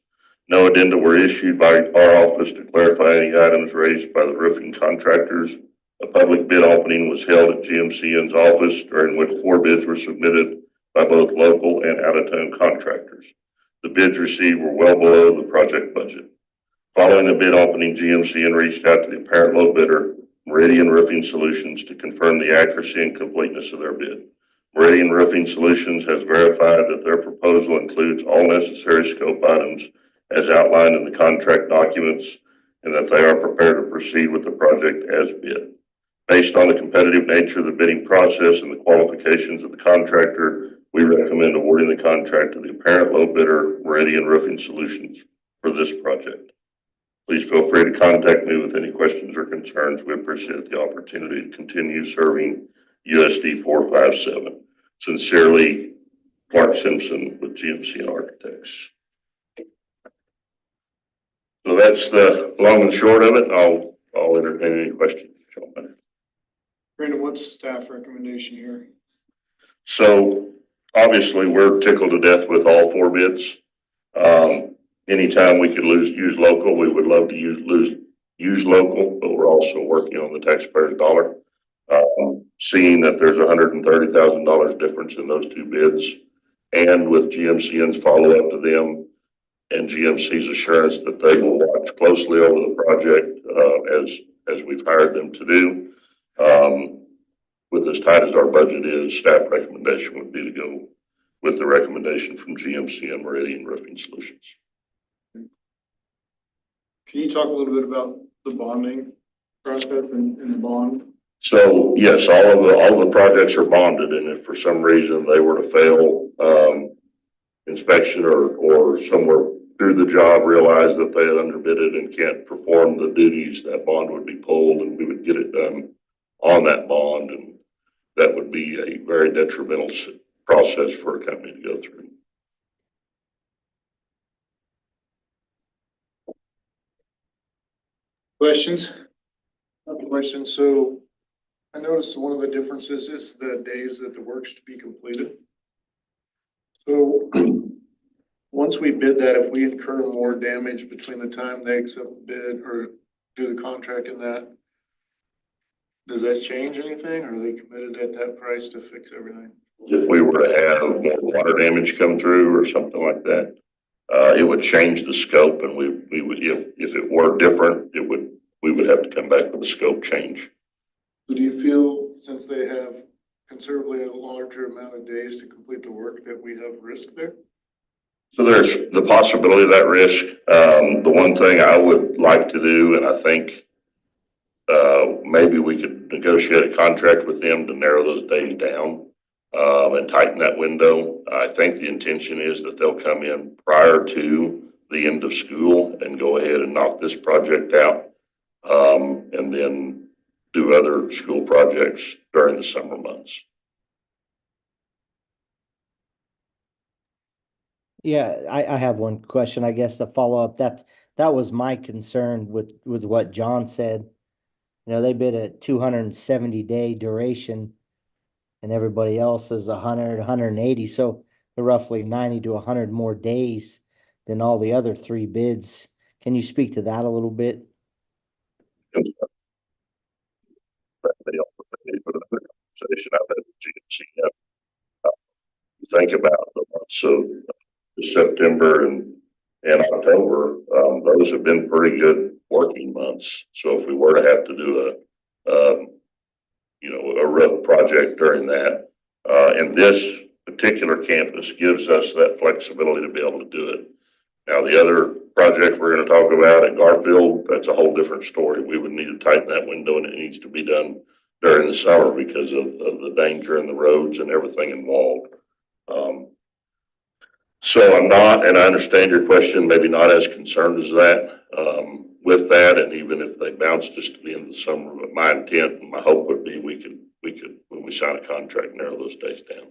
No addenda were issued by our office to clarify any items raised by the roofing contractors. A public bid opening was held at GMCN's office, during which 4 bids were submitted by both local and out-of-town contractors. The bids received were well below the project budget. Following the bid opening, GMCN reached out to the apparent low bidder, Meridian Roofing Solutions, to confirm the accuracy and completeness of their bid. Meridian Roofing Solutions has verified that their proposal includes all necessary scope items as outlined in the contract documents, and that they are prepared to proceed with the project as bid. Based on the competitive nature of the bidding process and the qualifications of the contractor, we recommend awarding the contract to the apparent low bidder, Meridian Roofing Solutions, for this project. Please feel free to contact me with any questions or concerns. We appreciate the opportunity to continue serving USD-457. Sincerely, Mark Simpson with GMC Architects. So that's the long and short of it. I'll entertain any questions. Brandon, what's staff recommendation here? So obviously we're tickled to death with all 4 bids. Anytime we could use local, we would love to use local, but we're also working on the taxpayer's dollar. Seeing that there's $130,000 difference in those 2 bids, and with GMCN's follow-up to them and GMC's assurance that they will watch closely over the project as we've hired them to do. With as tight as our budget is, staff recommendation would be to go with the recommendation from GMC and Meridian Roofing Solutions. Can you talk a little bit about the bonding process and the bond? So yes, all of the projects are bonded, and if for some reason they were to fail inspection or somewhere through the job realize that they had underbidded and can't perform the duties, that bond would be pulled and we would get it done on that bond, and that would be a very detrimental process for a company to go through. Questions? Question. So I noticed one of the differences is the days that the work's to be completed. So once we bid that, if we incur more damage between the time they accept the bid or do the contract and that, does that change anything? Or are they committed at that price to fix everything? If we were to have more water damage come through or something like that, it would change the scope, and we would, if it were different, we would have to come back with a scope change. So do you feel, since they have considerably a larger amount of days to complete the work, that we have risk there? So there's the possibility of that risk. The one thing I would like to do, and I think maybe we could negotiate a contract with them to narrow those days down and tighten that window. I think the intention is that they'll come in prior to the end of school and go ahead and knock this project out. And then do other school projects during the summer months. Yeah, I have one question, I guess, to follow up. That was my concern with what John said. You know, they bid a 270-day duration and everybody else is 100, 180. So they're roughly 90 to 100 more days than all the other three bids. Can you speak to that a little bit? They offer for the conversation I've had with GMCM. You think about the months of September and October, those have been pretty good working months. So if we were to have to do a rough project during that, and this particular campus gives us that flexibility to be able to do it. Now, the other project we're going to talk about at Garfield, that's a whole different story. We would need to tighten that window, and it needs to be done during the summer because of the danger in the roads and everything involved. So I'm not, and I understand your question, maybe not as concerned as that, with that. And even if they bounce just to the end of the summer, but my intent and my hope would be we could, when we sign a contract, narrow those days down.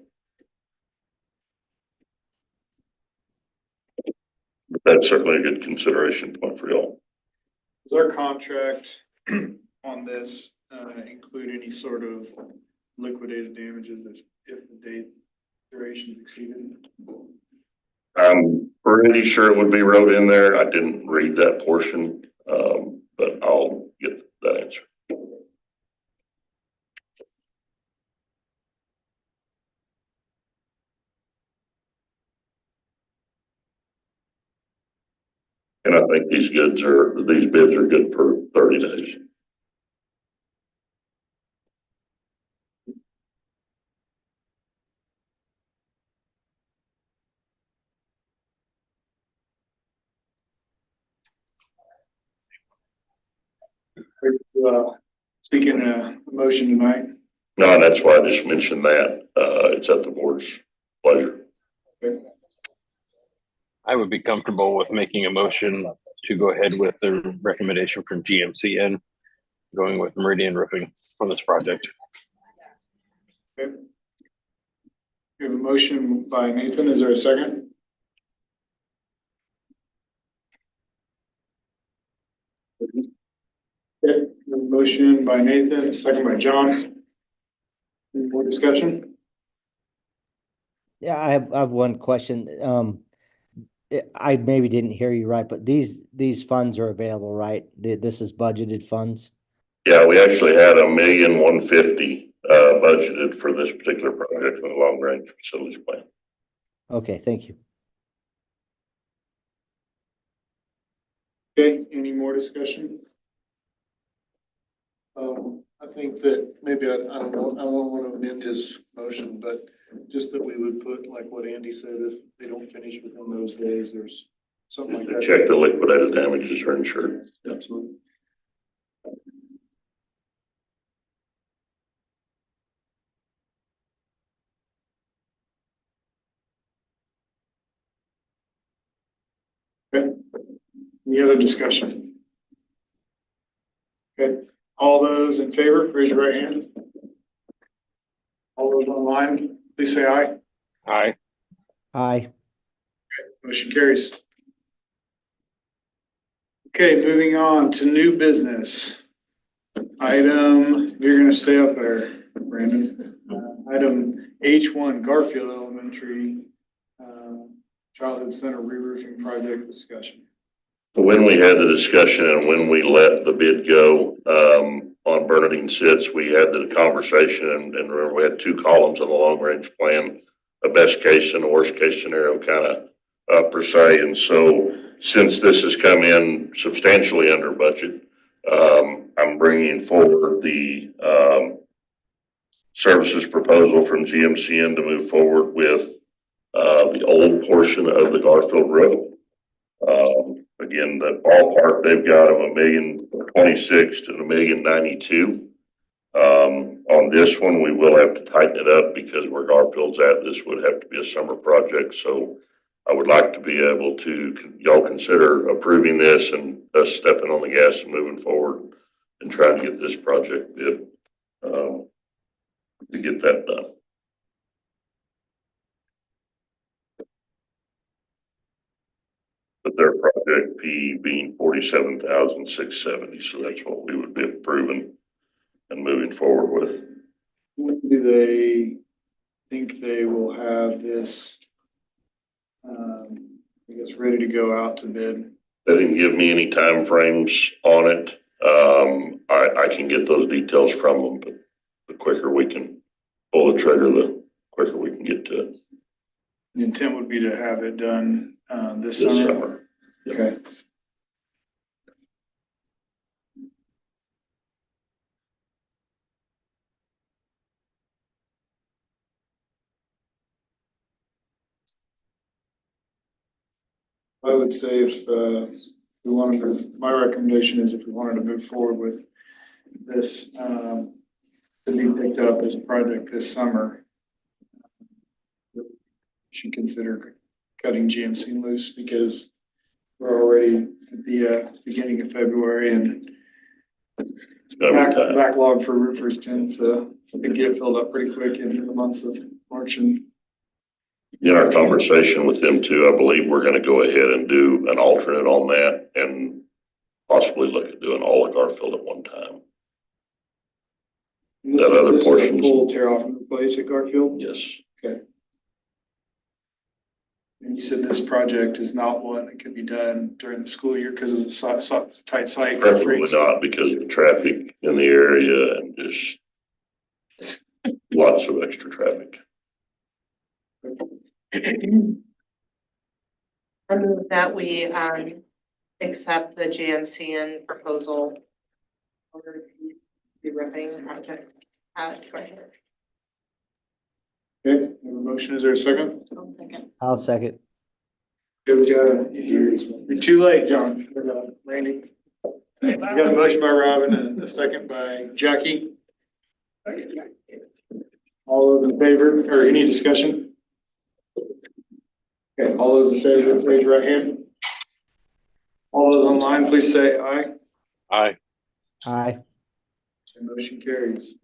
But that's certainly a good consideration point for y'all. Does our contract on this include any sort of liquidated damages if the date duration is exceeded? I'm pretty sure it would be wrote in there. I didn't read that portion, but I'll get that answer. And I think these bids are good for 30 days. Seeking a motion tonight. No, that's why I just mentioned that. It's at the board's pleasure. Okay. I would be comfortable with making a motion to go ahead with the recommendation from GMCN, going with Meridian Roofing on this project. Okay. We have a motion by Nathan. Is there a second? Okay. We have a motion by Nathan, second by John. Any more discussion? Yeah, I have one question. I maybe didn't hear you right, but these funds are available, right? This is budgeted funds? Yeah, we actually had $1,150,000 budgeted for this particular project in the long range facilities plan. Okay, thank you. Okay, any more discussion? I think that maybe I don't want to amend his motion, but just that we would put, like what Andy said, if they don't finish within those days, there's something like that. Check the liquidated damages are insured. Absolutely. Okay. Any other discussion? Okay, all those in favor, raise your right hand. All those online, please say aye. Aye. Aye. Motion carries. Okay, moving on to new business. You're gonna stay up there, Brandon. Item H1, Garfield Elementary Childhood Center re-roofing project discussion. When we had the discussion and when we let the bid go on Bernadine Sitz, we had the conversation and remember we had two columns on the long range plan, a best case and a worst case scenario kind of per se. And so since this has come in substantially under budget, I'm bringing forward the services proposal from GMCN to move forward with the old portion of the Garfield roof. Again, the ballpark they've got of $1,026,000 to $1,092,000. On this one, we will have to tighten it up because where Garfield's at, this would have to be a summer project. So I would like to be able to, y'all consider approving this and us stepping on the gas and moving forward and try to get this project bid, to get that done. But their project fee being $47,670, so that's what we would be approving and moving forward with. When do they think they will have this, I guess, ready to go out to bid? They didn't give me any time frames on it. I can get those details from them, but the quicker we can pull the trigger, the quicker we can get to it. The intent would be to have it done, this This summer? summer. Okay. I would say if we wanted to, my recommendation is if we wanted to move forward with this, to be picked up as a project this summer, we should consider cutting GMC loose because we're already at the beginning of February and backlog for roofers tend to get filled up pretty quick in the months of March and. In our conversation with them too, I believe we're gonna go ahead and do an alternate on that and possibly look at doing all of Garfield at one time. This That other is a portion. full tear off and replace at Garfield? Yes. Okay. And you said this project is not one that could be done during the school year because of the tight site? Preferably not because of the traffic in the area and just lots of extra traffic. I move that we accept the GMCN proposal for the roofing project at Garfield. Okay, we have a motion. Is there a second? I'll second. Okay, we got, you're too late, John. Randy. We got a motion by Robin and a second by Jackie. All those in favor, or any discussion? Okay, all those in favor, raise your right hand. All those online, please say aye. Aye. Aye. The motion carries.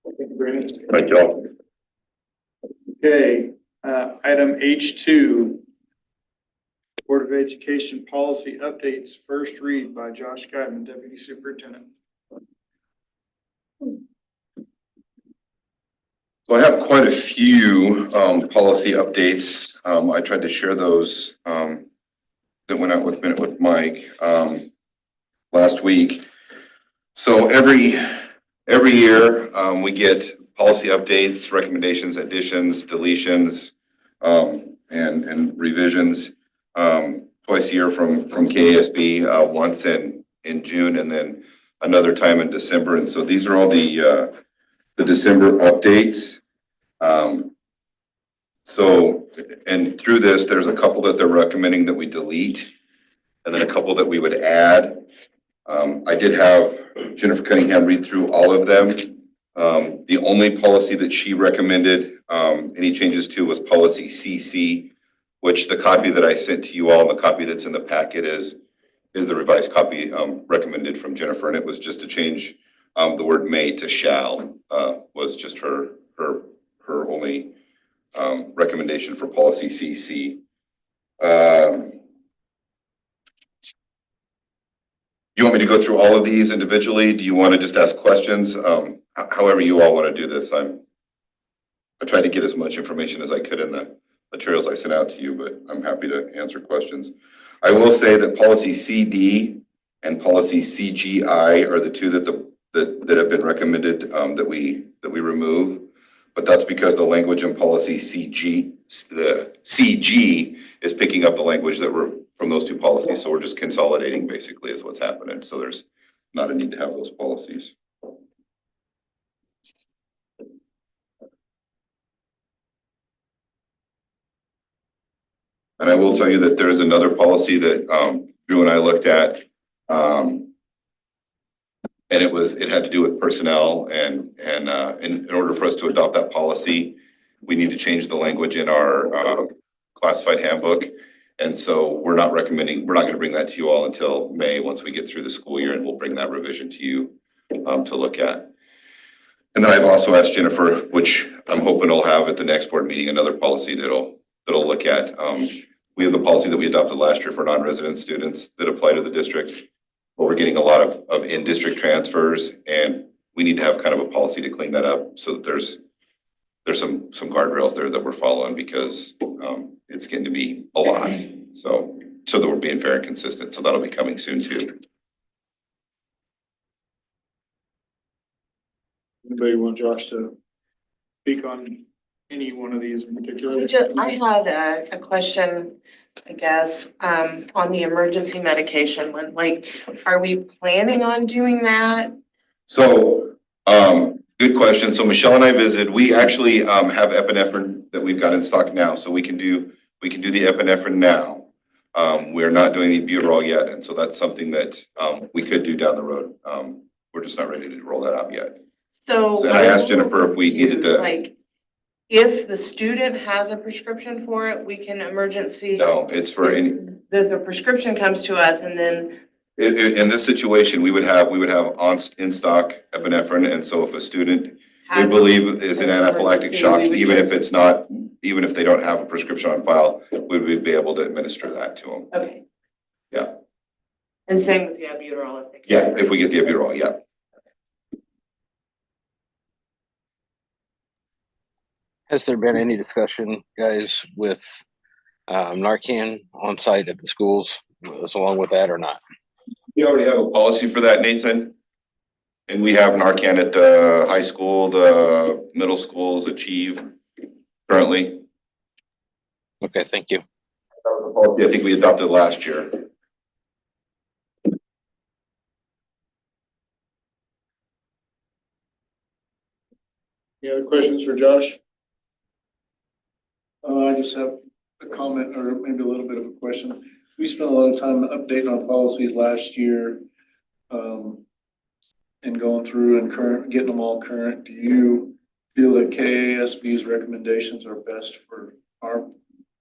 Thank you, Brandon. Thank y'all. Okay, item H2. Board of Education policy updates, first read by Josh Guyman, Deputy Superintendent. So I have quite a few policy updates. I tried to share those that went out with Minute with Mike last week. So every year we get policy updates, recommendations, additions, deletions, and revisions twice a year from KASB, once in June and then another time in December. And so these are all the December updates. And through this, there's a couple that they're recommending that we delete and then a couple that we would add. I did have Jennifer Cunningham read through all of them. The only policy that she recommended any changes to was policy CC, which the copy that I sent to you all, the copy that's in the packet is the revised copy recommended from Jennifer, and it was just to change the word may to shall, was just her only recommendation for policy CC. You want me to go through all of these individually? Do you want to just ask questions? However you all want to do this. I tried to get as much information as I could in the materials I sent out to you, but I'm happy to answer questions. I will say that policy CD and policy CGI are the two that have been recommended that we remove. But that's because the language in policy the CG is picking up the language that were from those two policies. So we're just consolidating basically is what's happening. So there's not a need to have those policies. And I will tell you that there is another policy that Drew and I looked at. And it had to do with personnel and in order for us to adopt that policy, we need to change the language in our classified handbook. And so we're not gonna bring that to you all until May, once we get through the school year, and we'll bring that revision to you to look at. And then I've also asked Jennifer, which I'm hoping I'll have at the next board meeting, another policy that'll look at. We have the policy that we adopted last year for non-resident students that apply to the district. But we're getting a lot of in-district transfers, and we need to have kind of a policy to clean that up so that there's some guardrails there that we're following, because it's getting to be a lot. So that we're being fair and consistent. So that'll be coming soon too. Anybody want Josh to speak on any one of these in particular? I had a question, I guess, on the emergency medication one. Like, are we planning on doing that? So, good question. So Michelle and I visited. We actually have epinephrine that we've got in stock now, so we can do the epinephrine now. We're not doing the Buterol yet, and so that's something that we could do down the road. We're just not ready to roll that out yet. So. And I asked Jennifer if we needed to. Like, if the student has a prescription for it, we can emergency. No, it's for any. The prescription comes to us, and then. In this situation, we would have in stock epinephrine, and so if a student we believe is an anaphylactic shock, even if they don't have a prescription on file, we would be able to administer that to them. Okay. Yeah. And same with the albuterol if they. Yeah, if we get the albuterol, yeah. Has there been any discussion, guys, with Narcan on site at the schools, along with that or not? We already have a policy for that, Nathan. And we have Narcan at the high school, the middle schools, Achieve currently. Okay, thank you. That was a policy I think we adopted last year. Any other questions for Josh? I just have a comment, or maybe a little bit of a question. We spent a lot of time updating our policies last year, and going through and getting them all current. Do you feel that KASB's recommendations are best for our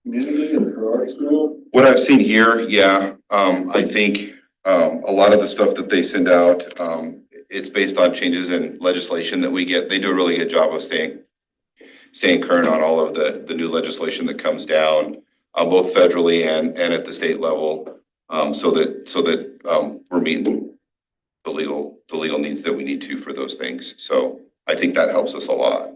community and for our school? What I've seen here, yeah, I think a lot of the stuff that they send out, it's based on changes in legislation that we get. They do a really good job of staying current on all of the new legislation that comes down, both federally and at the state level, so that we're meeting the legal needs that we need to for those things. So I think that helps us a lot.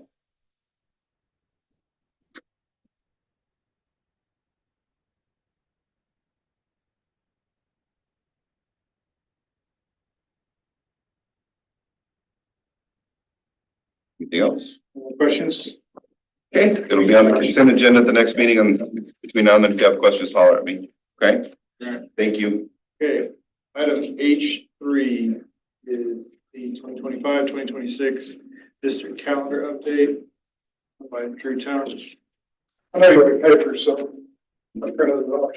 Anything else? Any questions? Okay, it'll be on the consent agenda at the next meeting, and between now and then, if you have questions, holler at me. Okay? Right. Thank you. Okay, item H3 is the 2025-2026 district calendar update by Drew Towns. I know you like papers, so I printed it off.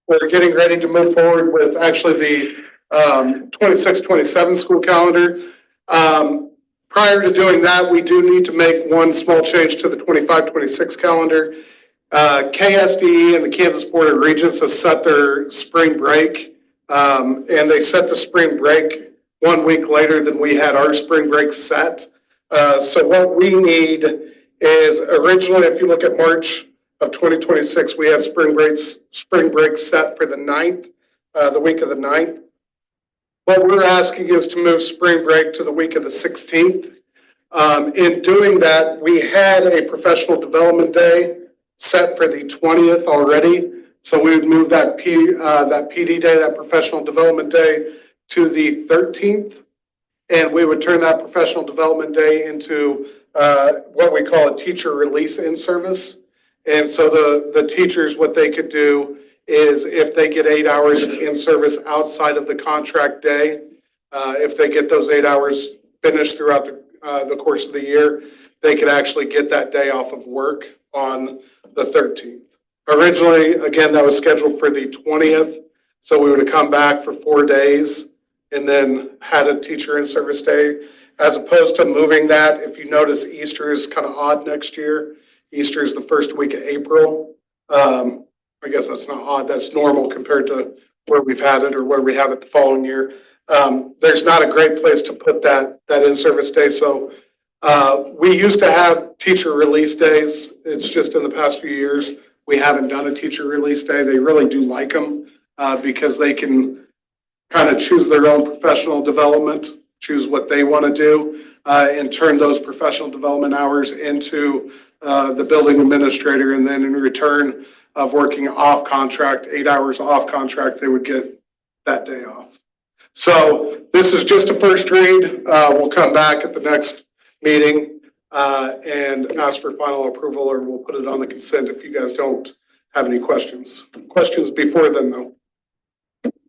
We're getting ready to move forward with actually the 26-27 school calendar. Prior to doing that, we do need to make one small change to the 25-26 calendar. KSDE and the Kansas Board of Regents has set their spring break, and they set the spring break 1 week later than we had our spring break set. So what we need is, originally, if you look at March of 2026, we had spring break set for the 9th, the week of the 9th. What we're asking is to move spring break to the week of the 16th. In doing that, we had a professional development day set for the 20th already. So we would move that PD day, that professional development day, to the 13th. And we would turn that professional development day into what we call a teacher release in service. And so the teachers, what they could do is, if they get 8 hours in service outside of the contract day, if they get those 8 hours finished throughout the course of the year, they could actually get that day off of work on the 13th. Originally, again, that was scheduled for the 20th. So we would have come back for 4 days and then had a teacher in service day, as opposed to moving that. If you notice, Easter is kind of odd next year. Easter is the first week of April. I guess that's not odd, that's normal compared to where we've had it or where we have it the following year. There's not a great place to put that in-service day, so we used to have teacher release days. It's just in the past few years, we haven't done a teacher release day. They really do like them because they can kind of choose their own professional development, choose what they want to do, and turn those professional development hours into the building administrator, and then in return of working off contract, 8 hours off contract, they would get that day off. So this is just a first read. We'll come back at the next meeting and ask for final approval, or we'll put it on the consent if you guys don't have any questions. Questions before then, though.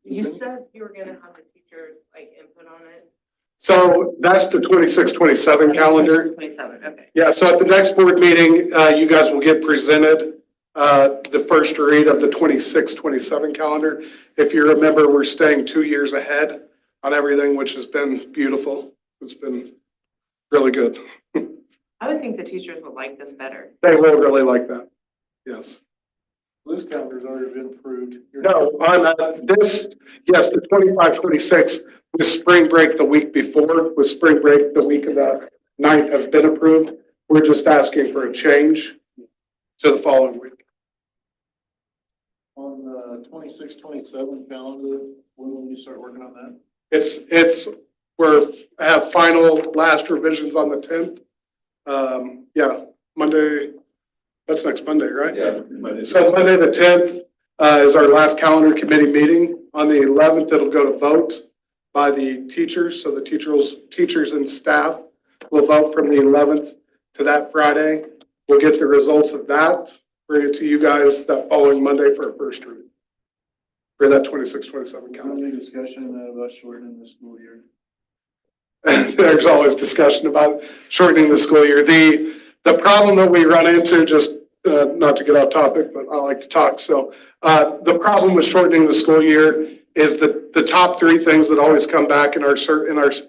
You said you were gonna have the teachers like input on it. So that's the 26-27 calendar. 27, okay. Yeah, so at the next board meeting, you guys will get presented the first read of the 26-27 calendar. If you remember, we're staying 2 years ahead on everything, which has been beautiful. It's been really good. I would think the teachers would like this better. They will really like that. Yes. This calendar's already been approved. No, on this, yes, the 25-26 with spring break the week before, with spring break the week of the 9th has been approved. We're just asking for a change to the following week. On the 26-27 calendar, when will you start working on that? We're have final last revisions on the 10th. Yeah, Monday, that's next Monday, right? Yeah. Monday. So Monday, the 10th, is our last calendar committee meeting. On the 11th, it'll go to vote by the teachers. So the teachers and staff will vote from the 11th to that Friday. We'll get the results of that, bring it to you guys that following Monday for a first read. For that 26-27 calendar. Any discussion about shortening the school year? There's always discussion about shortening the school year. The problem that we run into, just not to get off topic, but I like to talk. So the problem with shortening the school year is that the top 3 things that always come back in our surveys,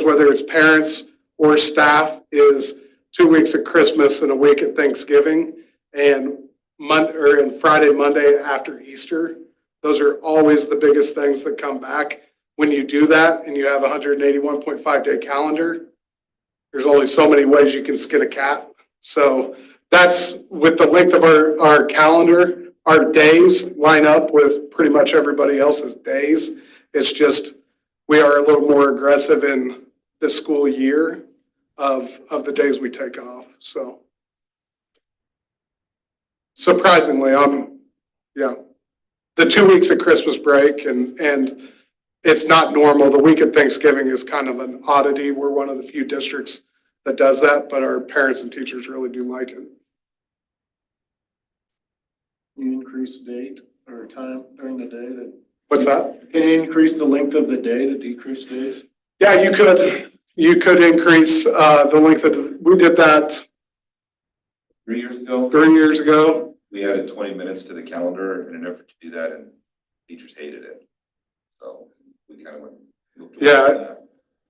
whether it's parents or staff, is 2 weeks at Christmas and a week at Thanksgiving, and Friday, Monday after Easter. Those are always the biggest things that come back. When you do that and you have a 181.5 day calendar, there's only so many ways you can skin a cat. So that's with the length of our calendar, our days line up with pretty much everybody else's days. It's just, we are a little more aggressive in the school year of the days we take off. So surprisingly, the 2 weeks of Christmas break and it's not normal. The week of Thanksgiving is kind of an oddity. We're one of the few districts that does that, but our parents and teachers really do like it. You increase date or time during the day to. What's that? Can you increase the length of the day to decrease days? Yeah, you could increase the length of, we did that 3 years ago. 3 years ago. We added 20 minutes to the calendar in an effort to do that, and teachers hated it. So we kind of went. Yeah,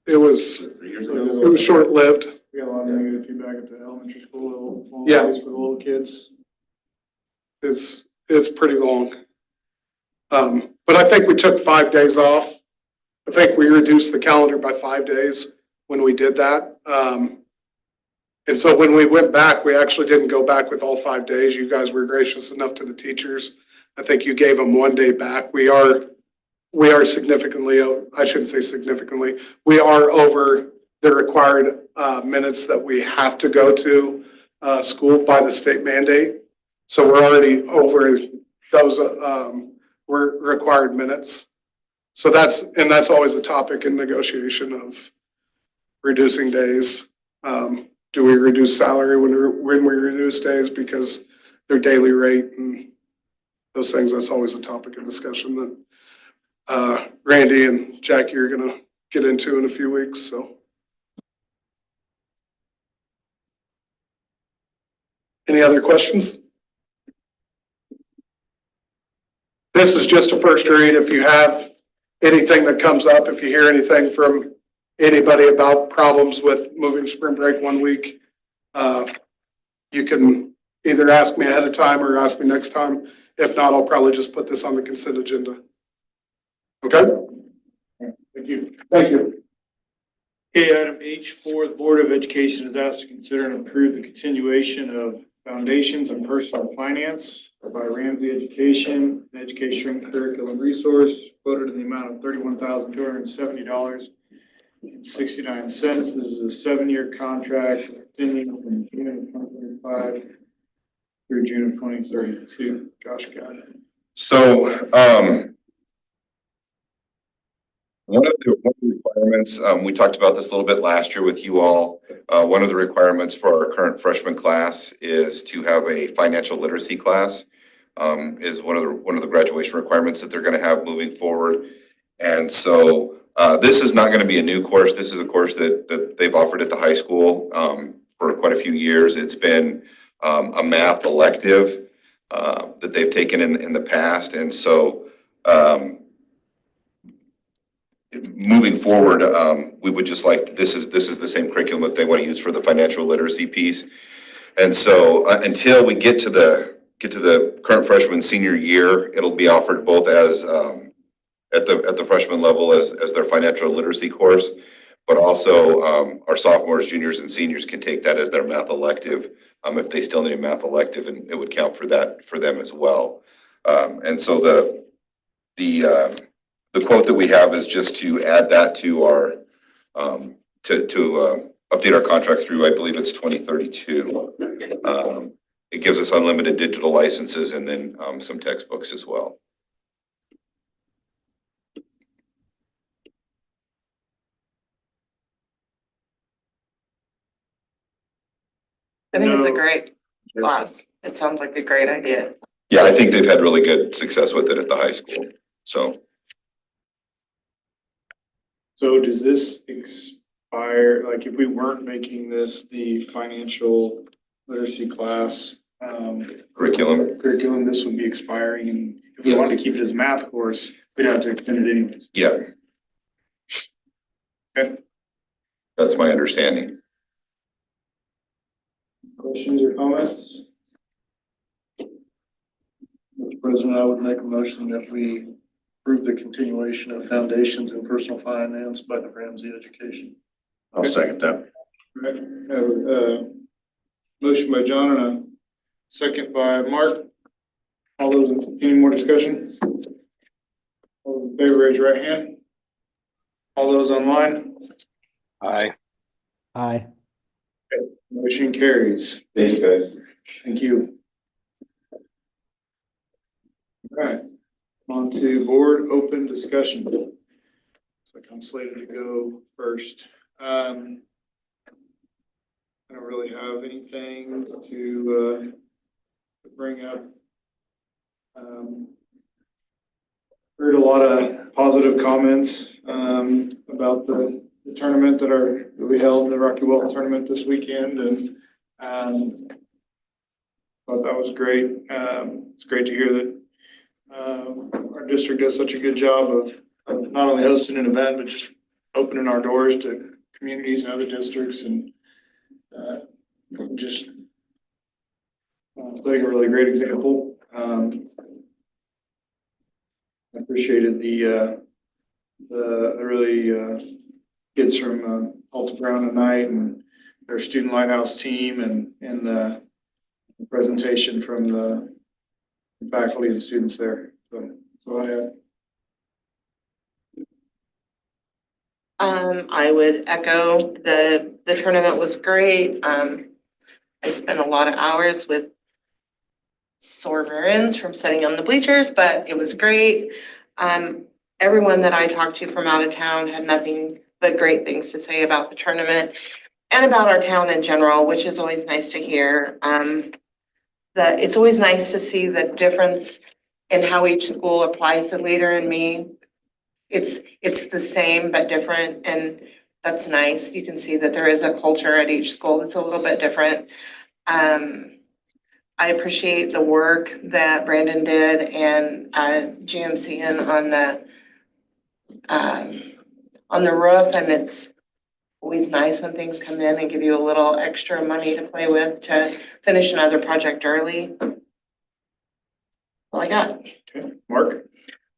it was 3 years ago. It was short-lived. We got a lot of negative feedback at the elementary school level. Yeah. For the little kids. It's pretty long. But I think we took 5 days off. I think we reduced the calendar by 5 days when we did that. And so when we went back, we actually didn't go back with all 5 days. You guys were gracious enough to the teachers. I think you gave them 1 day back. We are significantly, I shouldn't say significantly, we are over the required minutes that we have to go to school by the state mandate. So we're already over those required minutes. So that's always a topic in negotiation of reducing days. Do we reduce salary when we reduce days because their daily rate and those things? That's always a topic of discussion that Randy and Jackie are gonna get into in a few weeks, so. Any other questions? This is just a first read. If you have anything that comes up, if you hear anything from anybody about problems with moving spring break 1 week, you can either ask me ahead of time or ask me next time. If not, I'll probably just put this on the consent agenda. Okay? Thank you. Thank you. Okay, item H4, the Board of Education is asked to consider and approve the continuation of Foundations in Personal Finance by Ramsey Education, an education curriculum resource quoted in the amount of $31,270.69. This is a 7-year contract continuing from June of 2025 through June of 2032. Josh, got it. So, one of the requirements, we talked about this a little bit last year with you all. One of the requirements for our current freshman class is to have a financial literacy class. Is one of the graduation requirements that they're going to have moving forward. And so, this is not going to be a new course. This is a course that they've offered at the high school for quite a few years. It's been a math elective that they've taken in the past, and so. Moving forward, we would just like, this is the same curriculum that they want to use for the financial literacy piece. And so until we get to the current freshman senior year, it'll be offered both as at the freshman level as their financial literacy course, but also our sophomores, juniors, and seniors can take that as their math elective if they still need a math elective, and it would count for that for them as well. And so the quote that we have is just to add that to our, to update our contract through, I believe it's 2032. It gives us unlimited digital licenses and then some textbooks as well. I think it's a great class. It sounds like a great idea. Yeah, I think they've had really good success with it at the high school, so. So does this expire, like if we weren't making this the financial literacy class curriculum, this would be expiring, and if we wanted to keep it as a math course, we'd have to extend it anyways. Yeah. Okay. That's my understanding. Questions or comments? Mr. President, I would make a motion that we approve the continuation of Foundations in Personal Finance by the Ramsey Education. I'll second that. Right. Motion by John and a second by Mark. All those, any more discussion? All those in favor, raise your right hand. All those online? Aye. Aye. Okay. Motion carries. Thank you, guys. Thank you. All right, on to board open discussion. Looks like I'm slated to go first. I don't really have anything to bring up. Heard a lot of positive comments about the tournament that we held, the Rocky Well tournament this weekend, and thought that was great. It's great to hear that our district does such a good job of not only hosting an event, but just opening our doors to communities and other districts, and just setting a really great example. I appreciated the really kids from Alta Brown tonight and their student lighthouse team, and the presentation from the faculty and students there. So I have. I would echo the tournament was great. I spent a lot of hours with sore Marins from sitting on the bleachers, but it was great. Everyone that I talked to from out of town had nothing but great things to say about the tournament and about our town in general, which is always nice to hear. It's always nice to see the difference in how each school applies the leader in me. It's the same but different, and that's nice. You can see that there is a culture at each school that's a little bit different. I appreciate the work that Brandon did and GMC on on the roof, and it's always nice when things come in and give you a little extra money to play with to finish another project early. All I got. Okay, Mark?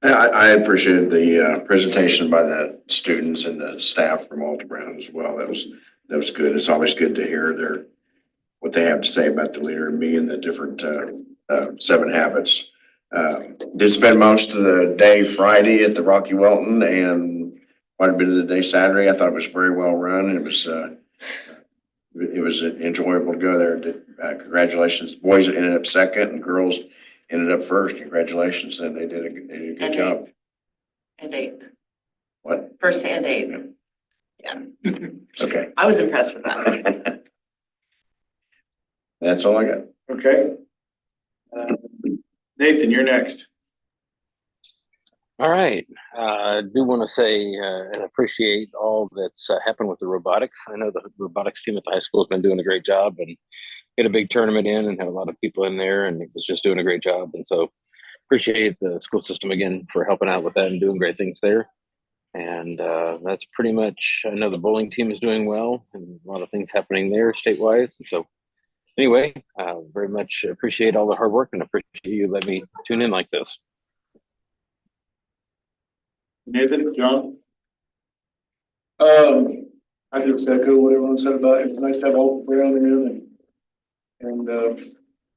I appreciated the presentation by the students and the staff from Alta Brown as well. That was good. It's always good to hear what they have to say about the leader and me and the different 7 habits. Did spend most of the day Friday at the Rocky Welton and quite a bit of the day Saturday. I thought it was very well run. It was enjoyable to go there. Congratulations. Boys ended up second and girls ended up first. Congratulations. And they did a good job. And 8th. What? First and 8th. Yeah. Okay. I was impressed with that. That's all I got. Okay. Nathan, you're next. All right. I do want to say and appreciate all that's happened with the robotics. I know the robotics team at the high school has been doing a great job and get a big tournament in and have a lot of people in there, and it was just doing a great job. And so appreciate the school system again for helping out with that and doing great things there. And that's pretty much, I know the bowling team is doing well and a lot of things happening there state-wise. And so anyway, very much appreciate all the hard work and appreciate you letting me tune in like this. Nathan, John? I just echo what everyone said about it. It's nice to have all around in and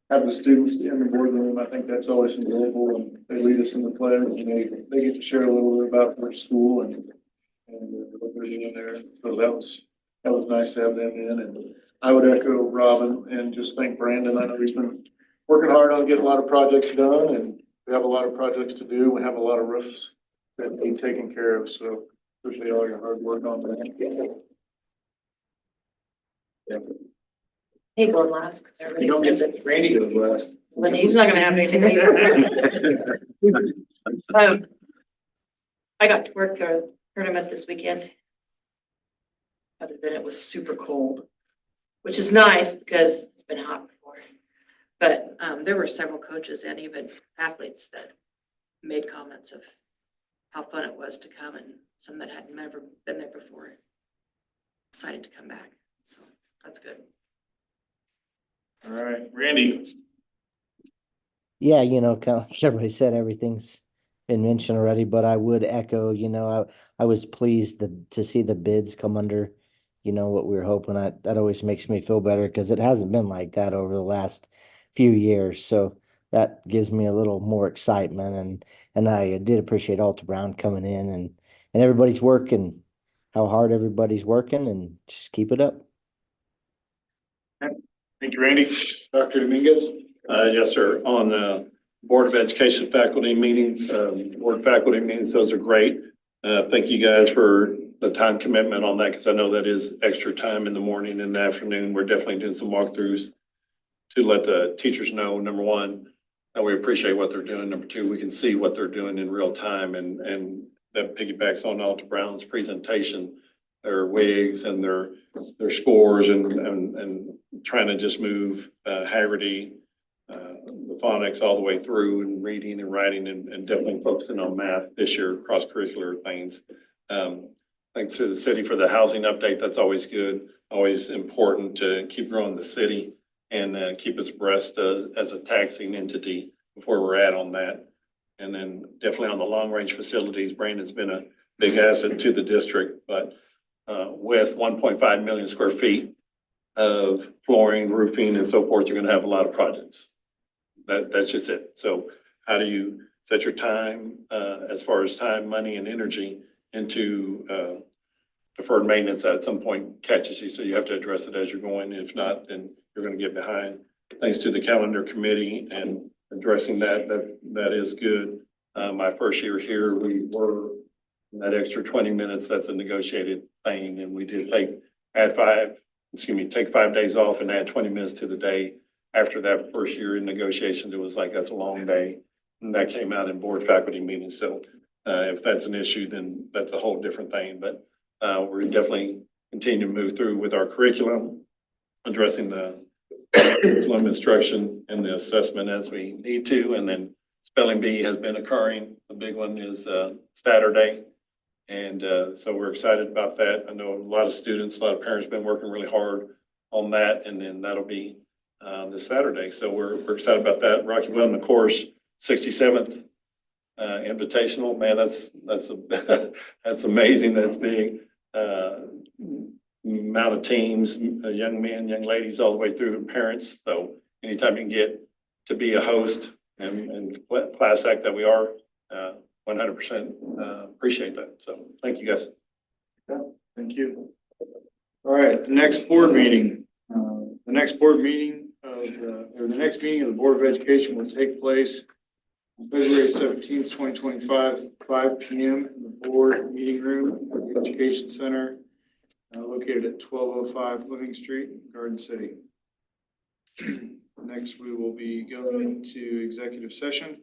have the students in the boardroom. I think that's always enjoyable, and they lead us in the pledge, and they get to share a little bit about their school and what they're doing there. So that was nice to have them in, and I would echo Robin and just thank Brandon. I know he's been working hard on getting a lot of projects done, and we have a lot of projects to do. We have a lot of roofs that need taken care of, so appreciate all your hard work on that. Yeah. He going last because everybody says it. Randy goes last. Then he's not gonna have anything to do. I got to work a tournament this weekend. Other than it was super cold, which is nice because it's been hot before. But there were several coaches and even athletes that made comments of how fun it was to come, and some that had never been there before decided to come back. So that's good. All right, Randy. Yeah, kind of like everybody said, everything's been mentioned already, but I would echo, I was pleased to see the bids come under, what we were hoping. That always makes me feel better because it hasn't been like that over the last few years. So that gives me a little more excitement, and I did appreciate Alta Brown coming in and everybody's working, how hard everybody's working, and just keep it up. Thank you, Randy. Dr. Dominguez? Yes, sir. On the Board of Education faculty meetings, board faculty meetings, those are great. Thank you guys for the time commitment on that, because I know that is extra time in the morning and the afternoon. We're definitely doing some walkthroughs to let the teachers know, number one, that we appreciate what they're doing. Number two, we can see what they're doing in real time, and that piggybacks on Alta Brown's presentation, their wigs and their scores and trying to just move Haggerty, the phonics all the way through, and reading and writing, and definitely focusing on math this year, cross-curricular things. Thanks to the city for the housing update. That's always good, always important to keep growing the city and keep us abreast as a taxing entity before we're at on that. And then definitely on the long-range facilities, Brandon's been a big asset to the district, but with 1.5 million square feet of flooring, roofing, and so forth, you're going to have a lot of projects. That's just it. So how do you set your time, as far as time, money, and energy into deferred maintenance that at some point catches you? So you have to address it as you're going. If not, then you're going to get behind. Thanks to the calendar committee and addressing that is good. My first year here, we were that extra 20 minutes. That's a negotiated thing, and we did take 5 days off and add 20 minutes to the day. After that first year in negotiations, it was like, that's a long day. And that came out in board faculty meetings. So if that's an issue, then that's a whole different thing. But we're definitely continuing to move through with our curriculum, addressing the curriculum instruction and the assessment as we need to. And then spelling bee has been occurring. The big one is Saturday. And so we're excited about that. I know a lot of students, a lot of parents been working really hard on that, and then that'll be this Saturday. So we're excited about that. Rocky Mountain, of course, 67th Invitational. Man, that's that's amazing. That's big. Amount of teams, young men, young ladies, all the way through, and parents. So anytime you can get to be a host and class act that we are, 100% appreciate that. So thank you guys. Thank you. All right, the next board meeting, the next meeting of the Board of Education will take place on February 17th, 2025, 5 p.m. in the board meeting room at the Education Center, located at 1205 Fleming Street, Garden City. Next, we will be going into executive session.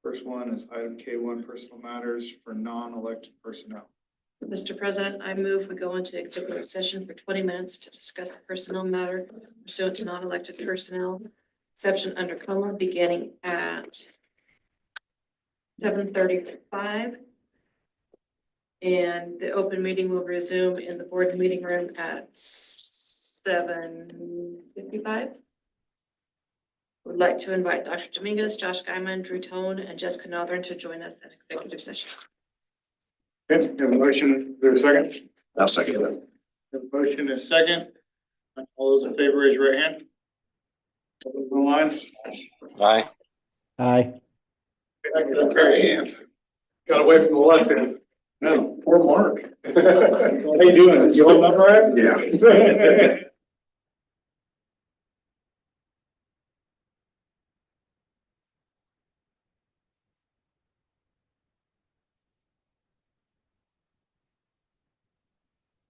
First one is item K1, personal matters for non-elected personnel. Mr. President, I move we go into executive session for 20 minutes to discuss a personnel matter pursuant to non-elected personnel, exception under coma, beginning at 7:35. And the open meeting will resume in the board meeting room at 7:55. Would like to invite Dr. Dominguez, Josh Guyman, Drew Tone, and Jessica Northern to join us at executive session. Okay, we have a motion. Is there a second? I'll second that. We have a motion and a second. All those in favor, raise your right hand. On the line. Aye. Aye. Hand. Got away from the left hand. No, poor Mark. How you doing? You holding up all right? Yeah.